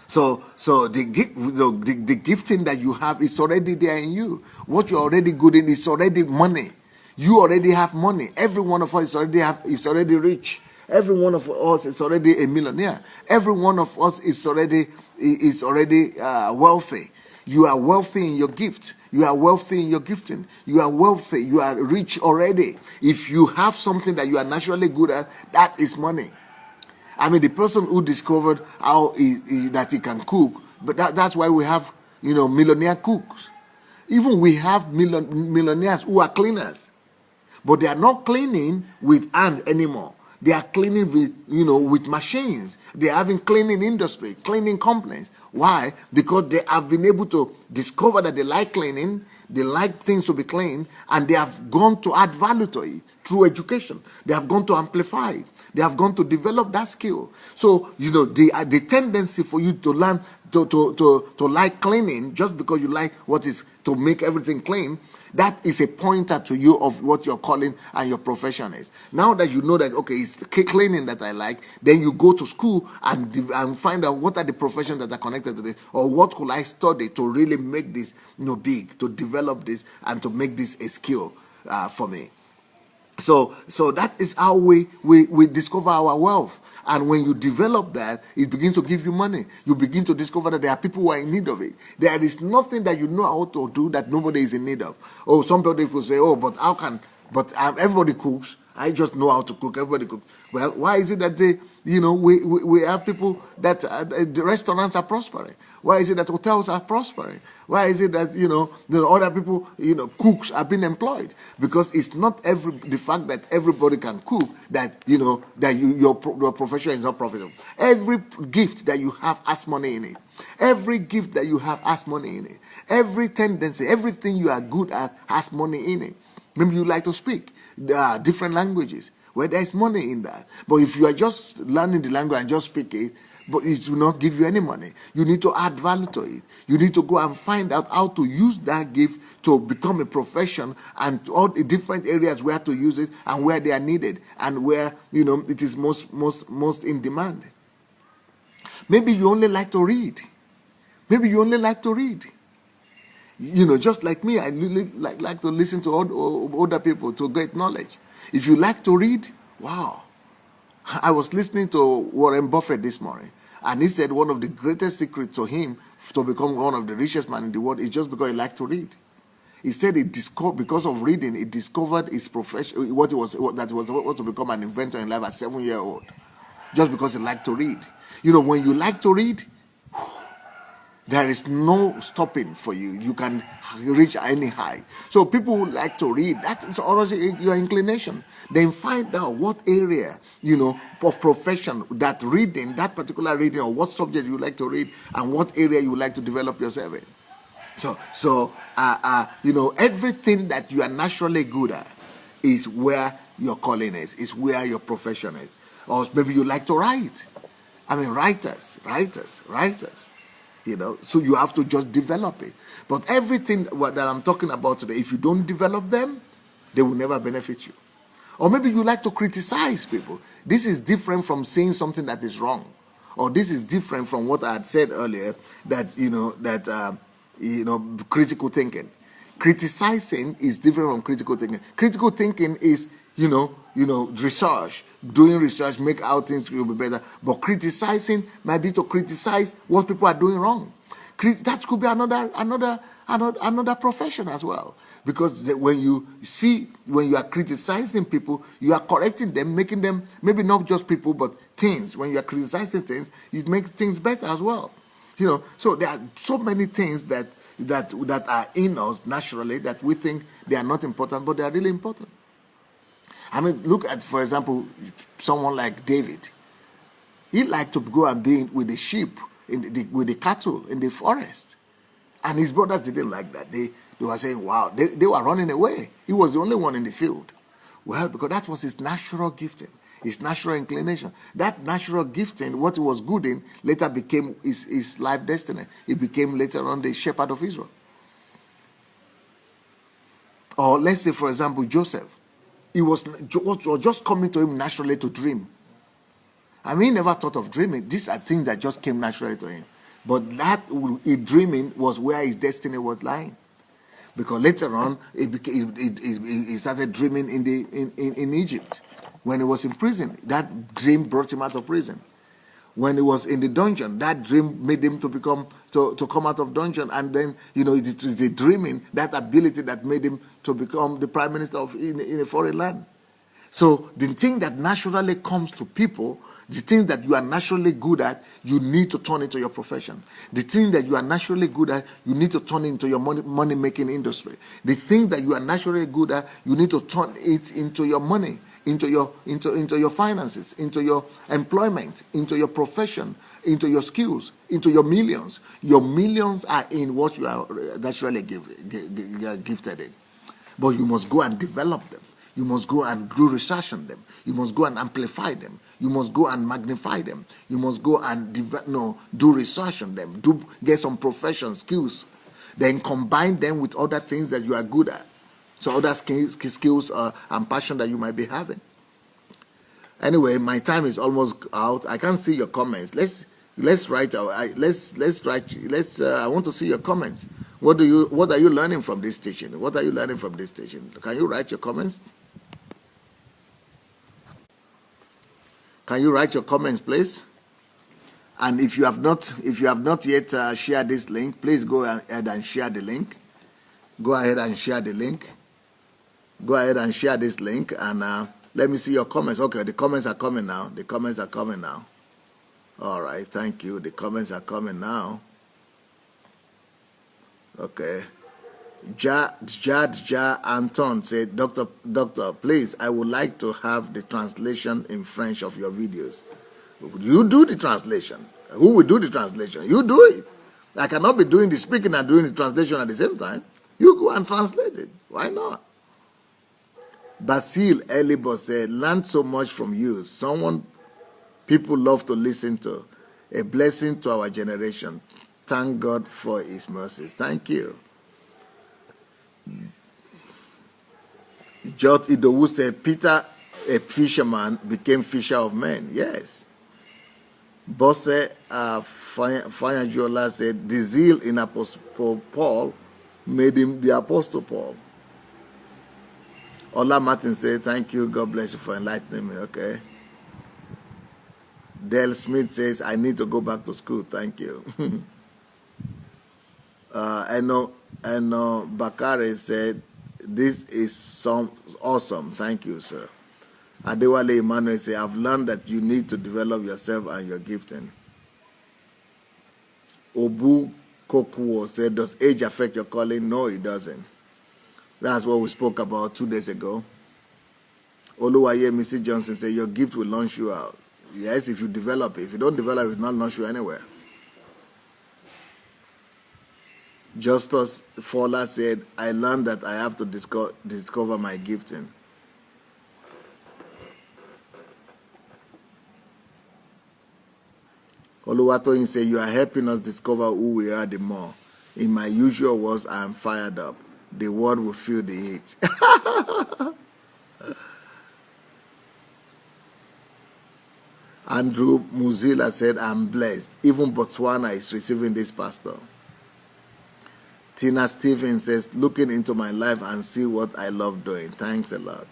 So the gifting that you have is already there in you. What you're already good in is already money. You already have money. Every one of us is already rich. Every one of us is already a millionaire. Every one of us is already wealthy. You are wealthy in your gift. You are wealthy in your gifting. You are wealthy. You are rich already. If you have something that you are naturally good at, that is money. I mean, the person who discovered how that he can cook, but that's why we have millionaire cooks. Even we have millionaires who are cleaners, but they are not cleaning with hand anymore. They are cleaning with machines. They are having cleaning industry, cleaning companies. Why? Because they have been able to discover that they like cleaning, they like things to be clean, and they have gone to add value to it through education. They have gone to amplify it. They have gone to develop that skill. So, the tendency for you to learn to like cleaning, just because you like what is to make everything clean, that is a pointer to you of what your calling and your profession is. Now that you know that, okay, it's cleaning that I like, then you go to school and find out what are the professions that are connected to this, or what could I study to really make this big, to develop this and to make this a skill for me. So that is how we discover our wealth. And when you develop that, it begins to give you money. You begin to discover that there are people who are in need of it. There is nothing that you know how to do that nobody is in need of. Oh, somebody could say, oh, but how can, but everybody cooks. I just know how to cook. Everybody cooks. Well, why is it that we have people that the restaurants are prospering? Why is it that hotels are prospering? Why is it that the other people, cooks are being employed? Because it's not the fact that everybody can cook that your profession is not profitable. Every gift that you have has money in it. Every gift that you have has money in it. Every tendency, everything you are good at has money in it. Maybe you like to speak different languages. Well, there's money in that. But if you are just learning the language and just speak it, but it will not give you any money. You need to add value to it. You need to go and find out how to use that gift to become a profession, and all the different areas where to use it and where they are needed and where it is most in demand. Maybe you only like to read. Maybe you only like to read. Just like me, I really like to listen to other people to get knowledge. If you like to read, wow. I was listening to Warren Buffett this morning, and he said one of the greatest secrets to him to become one of the richest men in the world is just because he liked to read. He said because of reading, he discovered his profession, that he was supposed to become an inventor in life at 7-year-old, just because he liked to read. When you like to read, there is no stopping for you. You can reach any height. So people who like to read, that is already your inclination. Then find out what area, of profession, that particular reading, or what subject you like to read, and what area you like to develop yourself in. So everything that you are naturally good at is where your calling is where your profession is. Or maybe you like to write. I mean, writers. So you have to just develop it. But everything that I'm talking about today, if you don't develop them, they will never benefit you. Or maybe you like to criticize people. This is different from saying something that is wrong. Or this is different from what I had said earlier, that, critical thinking. Criticizing is different from critical thinking. Critical thinking is, research, doing research, make out things will be better. But criticizing might be to criticize what people are doing wrong. That could be another profession as well. Because when you are criticizing people, you are correcting them, making them, maybe not just people, but things. When you are criticizing things, you make things better as well. So there are so many things that are in us naturally that we think they are not important, but they are really important. I mean, look at, for example, someone like David. He liked to go and be with the sheep, with the cattle in the forest. And his brothers didn't like that. They were saying, wow, they were running away. He was the only one in the field. Well, because that was his natural gifting, his natural inclination. That natural gifting, what he was good in, later became his life destiny. He became later on the shepherd of Israel. Or let's say, for example, Joseph. It was just coming to him naturally to dream. I mean, he never thought of dreaming. These are things that just came naturally to him. But that dreaming was where his destiny was lying. Because later on, he started dreaming in Egypt. When he was in prison, that dream brought him out of prison. When he was in the dungeon, that dream made him to come out of dungeon. And then, it is the dreaming, that ability that made him to become the prime minister in a foreign land. So the thing that naturally comes to people, the thing that you are naturally good at, you need to turn into your profession. The thing that you are naturally good at, you need to turn into your money-making industry. The thing that you are naturally good at, you need to turn it into your money, into your finances, into your employment, into your profession, into your skills, into your millions. Your millions are in what you are naturally gifted in. But you must go and develop them. You must go and do research on them. You must go and amplify them. You must go and magnify them. You must go and do research on them. Get some profession skills. Then combine them with other things that you are good at. So other skills and passion that you might be having. Anyway, my time is almost out. I can't see your comments. Let's write. I want to see your comments. What are you learning from this teaching? What are you learning from this teaching? Can you write your comments? Can you write your comments, please? And if you have not yet shared this link, please go ahead and share the link. Go ahead and share the link. Go ahead and share this link, and let me see your comments. Okay, the comments are coming now. The comments are coming now. All right, thank you. The comments are coming now. Okay. Ja Anton said, Doctor, please, I would like to have the translation in French of your videos. You do the translation. Who will do the translation? You do it. I cannot be doing the speaking and doing the translation at the same time. You go and translate it. Why not? Basil Elibo said, learned so much from you. Someone people love to listen to. A blessing to our generation. Thank God for his mercies. Thank you. Jot Idowu said, Peter, a fisherman, became fisher of men. Yes. Bosse Fanyajola said, the zeal in Apostle Paul made him the Apostle Paul. Ola Martin said, thank you. God bless you for enlightening me. Okay. Dale Smith says, I need to go back to school. Thank you. Eno Bakare said, this is awesome. Thank you, sir. Adewale Emmanuel said, I've learned that you need to develop yourself and your gifting. Obu Kokuo said, does age affect your calling? No, it doesn't. That's what we spoke about 2 days ago. Oluwaye Missy Johnson said, your gift will launch you out. Yes, if you develop it. If you don't develop it, it will not launch you anywhere. Justus Fowler said, I learned that I have to discover my gifting. Oluwatoyin said, you are helping us discover who we are the more. In my usual words, I am fired up. The word will feel the heat. Andrew Muzila said, I'm blessed. Even Botswana is receiving this, Pastor. Tina Stevens says, looking into my life and see what I love doing. Thanks a lot.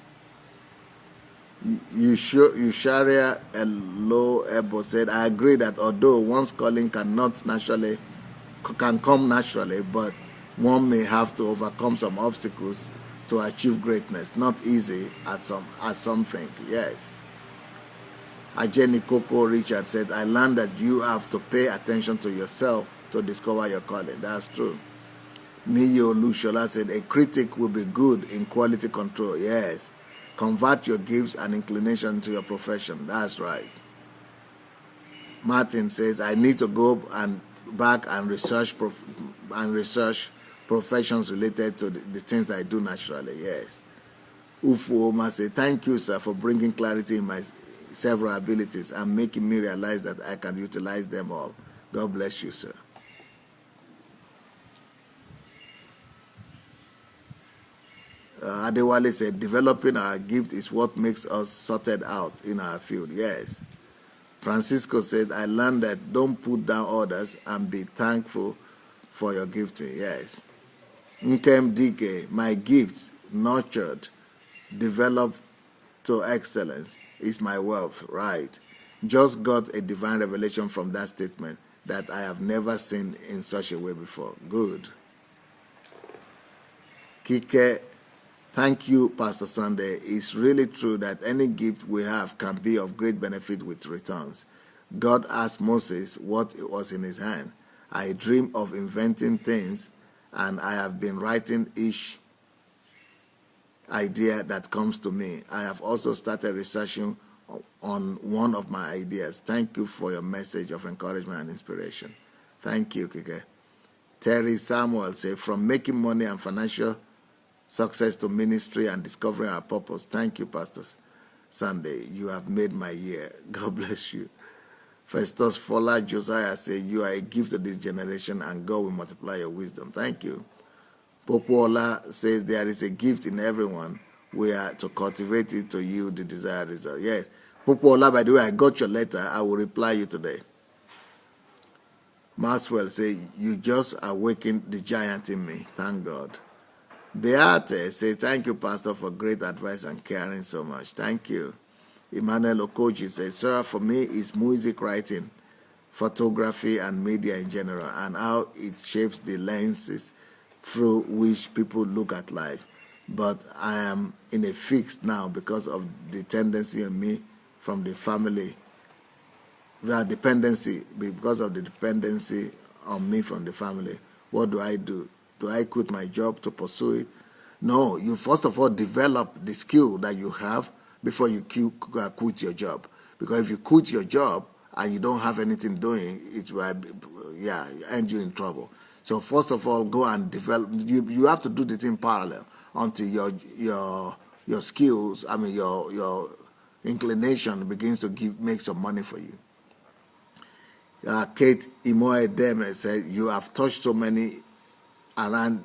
Yusharia Elo Ebo said, I agree that although one's calling can come naturally, but one may have to overcome some obstacles to achieve greatness. Not easy at something. Yes. Ajeni Coco Richard said, I learned that you have to pay attention to yourself to discover your calling. That's true. Niyo Lushola said, a critic will be good in quality control. Yes. Convert your gifts and inclination to your profession. That's right. Martin says, I need to go back and research professions related to the things that I do naturally. Yes. Ufu Oma said, thank you, sir, for bringing clarity in my several abilities and making me realize that I can utilize them all. God bless you, sir. Adewale said, developing our gift is what makes us sorted out in our field. Yes. Francisco said, I learned that don't put down others and be thankful for your gifting. Yes. Nkem DK, my gifts, nurtured, developed to excellence, is my wealth. Right. Just got a divine revelation from that statement that I have never seen in such a way before. Good. Kike, thank you, Pastor Sunday. It's really true that any gift we have can be of great benefit with returns. God asked Moses what was in his hand. I dream of inventing things, and I have been writing each idea that comes to me. I have also started researching on one of my ideas. Thank you for your message of encouragement and inspiration. Thank you, Kike. Terry Samuel said, from making money and financial success to ministry and discovering our purpose. Thank you, Pastor Sunday. You have made my year. God bless you. Festus Fola Josiah said, you are a gift to this generation and God will multiply your wisdom. Thank you. Popola says, there is a gift in everyone. We are to cultivate it to yield the desired result. Yes. Popola, by the way, I got your letter. I will reply you today. Maxwell said, you just awakened the giant in me. Thank God. Beate says, thank you, Pastor, for great advice and caring so much. Thank you. Emmanuel Okoji says, sir, for me, it's music writing, photography, and media in general, and how it shapes the lenses through which people look at life. But I am in a fix now because of the tendency on me from the family, because of the dependency on me from the family. What do I do? Do I quit my job to pursue it? No, you first of all develop the skill that you have before you quit your job. Because if you quit your job and you don't have anything doing, it will, end you in trouble. So first of all, go and develop. You have to do this in parallel until your skills, your inclination begins to make some money for you. Kate Imoe Deme said, you have touched so many around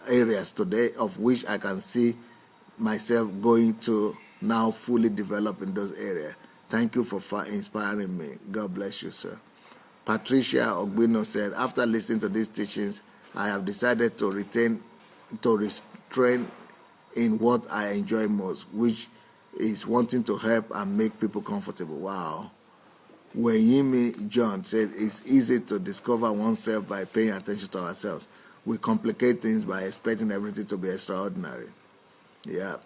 areas today of which I can see myself going to now fully develop in those areas. Thank you for inspiring me. God bless you, sir. Patricia Ogbino said, after listening to these teachings, I have decided to restrain in what I enjoy most, which is wanting to help and make people comfortable. Wow. Weyimi John said, it's easy to discover oneself by paying attention to ourselves. We complicate things by expecting everything to be extraordinary. Yeah.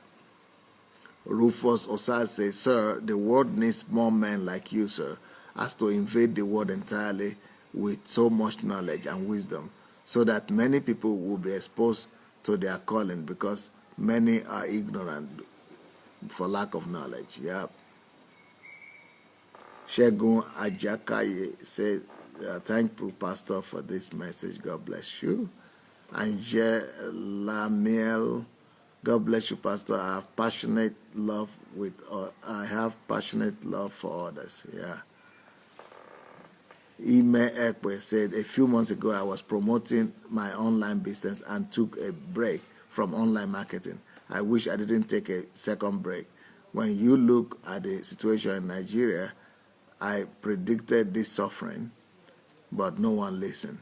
Rufus Osas says, sir, the world needs more men like you, sir, as to invade the world entirely with so much knowledge and wisdom, so that many people will be exposed to their calling, because many are ignorant for lack of knowledge. Yeah. Shegun Ajakaye said, thank you, Pastor, for this message. God bless you. Angela Miel, God bless you, Pastor. I have passionate love for others. Yeah. Ime Ekwe said, a few months ago, I was promoting my online business and took a break from online marketing. I wish I didn't take a second break. When you look at the situation in Nigeria, I predicted this suffering, but no one listened.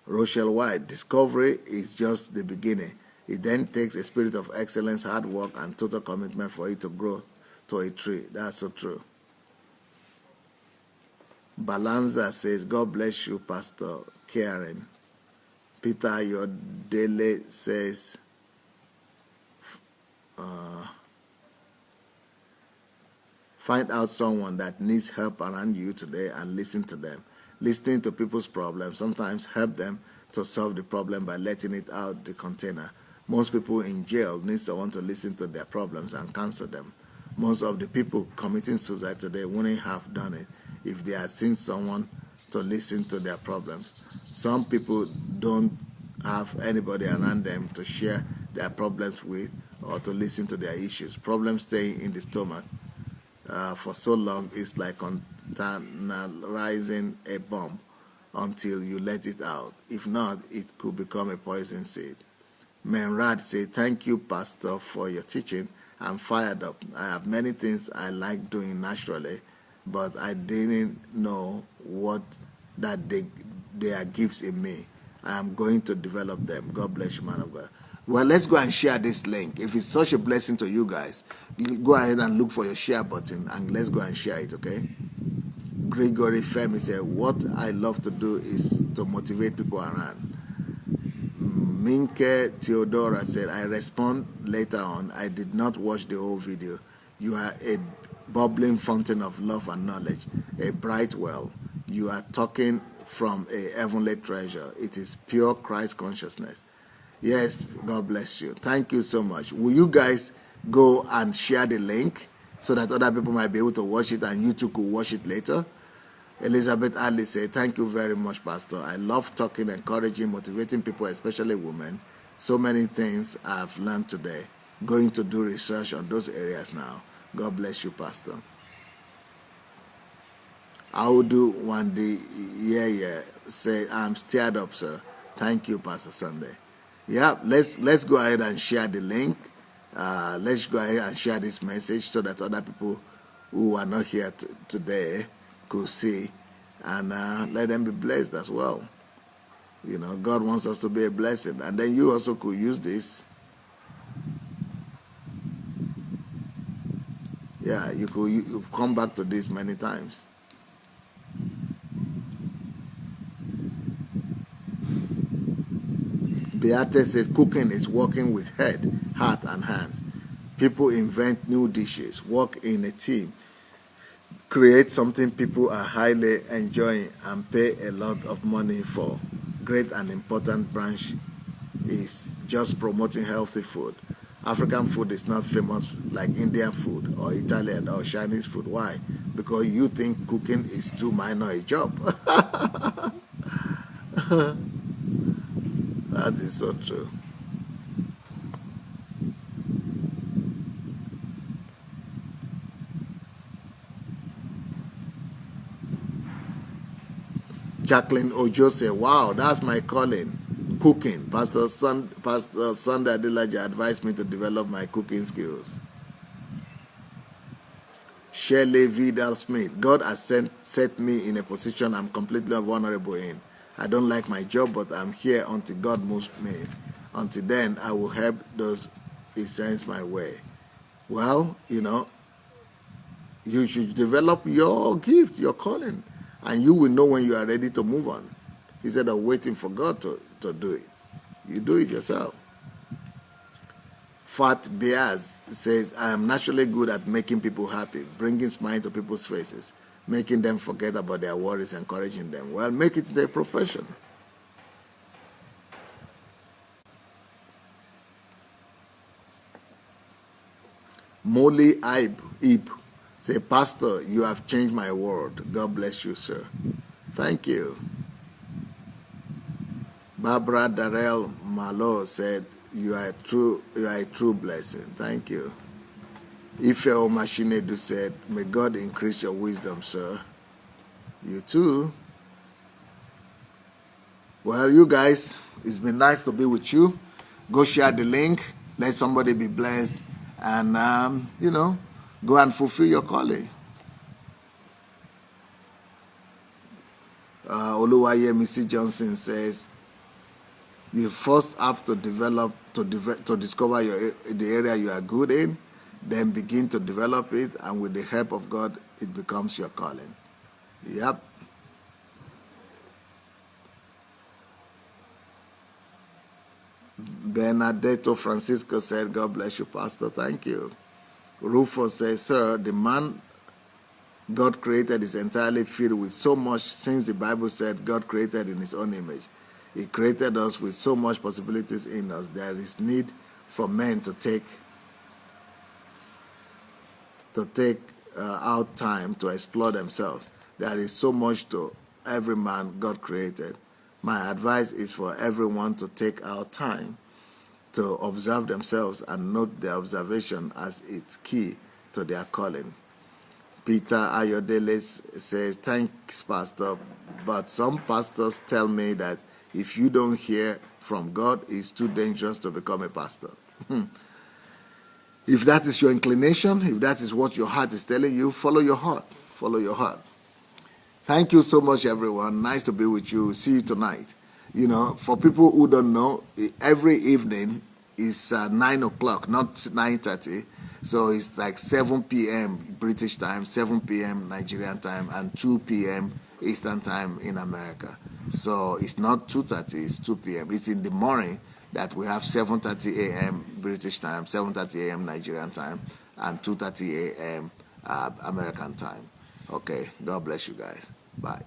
Rochelle White, discovery is just the beginning. It then takes a spirit of excellence, hard work, and total commitment for it to grow to a tree. That's so true. Balanza says, God bless you, Pastor Karen. Peter Yodele says, find out someone that needs help around you today and listen to them. Listening to people's problems sometimes help them to solve the problem by letting it out the container. Most people in jail need someone to listen to their problems and counsel them. Most of the people committing suicide today wouldn't have done it if they had seen someone to listen to their problems. Some people don't have anybody around them to share their problems with or to listen to their issues. Problems stay in the stomach for so long is like internalizing a bomb until you let it out. If not, it could become a poison seed. Menrad said, thank you, Pastor, for your teaching. I'm fired up. I have many things I like doing naturally, but I didn't know what that they are gifts in me. I am going to develop them. God bless you, man of God. Well, let's go and share this link. If it's such a blessing to you guys, go ahead and look for your share button and let's go and share it, okay? Gregory Femi said, what I love to do is to motivate people around. Minke Theodora said, I respond later on. I did not watch the whole video. You are a bubbling fountain of love and knowledge, a bright well. You are talking from a heavenly treasure. It is pure Christ consciousness. Yes, God bless you. Thank you so much. Will you guys go and share the link so that other people might be able to watch it and you too could watch it later? Elizabeth Ali said, thank you very much, Pastor. I love talking, encouraging, motivating people, especially women. So many things I've learned today. Going to do research on those areas now. God bless you, Pastor. I will do one day. Yeah. Say, I'm stirred up, sir. Thank you, Pastor Sunday. Yeah, let's go ahead and share the link. Let's go ahead and share this message so that other people who are not here today could see and let them be blessed as well. You know, God wants us to be a blessing. And then you also could use this. Yeah, you've come back to this many times. Beate says cooking is working with head, heart, and hands. People invent new dishes, work in a team, create something people are highly enjoying and pay a lot of money for. Great and important branch is just promoting healthy food. African food is not famous like Indian food or Italian or Chinese food. Why? Because you think cooking is too minor a job. That is so true. Jacqueline Ojo said, wow, that's my calling. Cooking. Pastor Sunday Adelaja advised me to develop my cooking skills. Shirley Vidal Smith, God has set me in a position I'm completely vulnerable in. I don't like my job, but I'm here until God moves me. Until then, I will help those He sends my way. Well, you know, you should develop your gift, your calling, and you will know when you are ready to move on. Instead of waiting for God to do it. You do it yourself. Fat Beaz says, I am naturally good at making people happy, bringing smile to people's faces, making them forget about their worries, encouraging them. Well, make it a profession. Molly Ib say, Pastor, you have changed my world. God bless you, sir. Thank you. Barbara Darrell Malo said, you are a true blessing. Thank you. Ife Omashinedu said, may God increase your wisdom, sir. You too. Well, you guys, it's been nice to be with you. Go share the link. Let somebody be blessed. And, you know, Go and fulfill your calling. Oluwayemisi Johnson says, you first have to discover the area you are good in, then begin to develop it, and with the help of God, it becomes your calling. Yep. Bernadetto Francisco said, God bless you, Pastor. Thank you. Rufus says, sir, the man God created is entirely filled with so much, since the Bible said God created in his own image. He created us with so much possibilities in us. There is need for men to take out time to explore themselves. There is so much to every man God created. My advice is for everyone to take out time to observe themselves and note their observation as its key to their calling. Peter Ayodele says, thanks, Pastor, but some pastors tell me that if you don't hear from God, it's too dangerous to become a pastor. If that is your inclination, if that is what your heart is telling you, follow your heart. Follow your heart. Thank you so much, everyone. Nice to be with you. See you tonight. You know, for people who don't know, every evening is 9 o'clock, not 9:30. So it's like 7 p.m. British time, 7 p.m. Nigerian time, and 2 p.m. Eastern time in America. So it's not 2:30, it's 2 p.m. It's in the morning that we have 7:30 a.m. British time, 7:30 a.m. Nigerian time, and 2:30 a.m. American time. Okay, God bless you guys. Bye.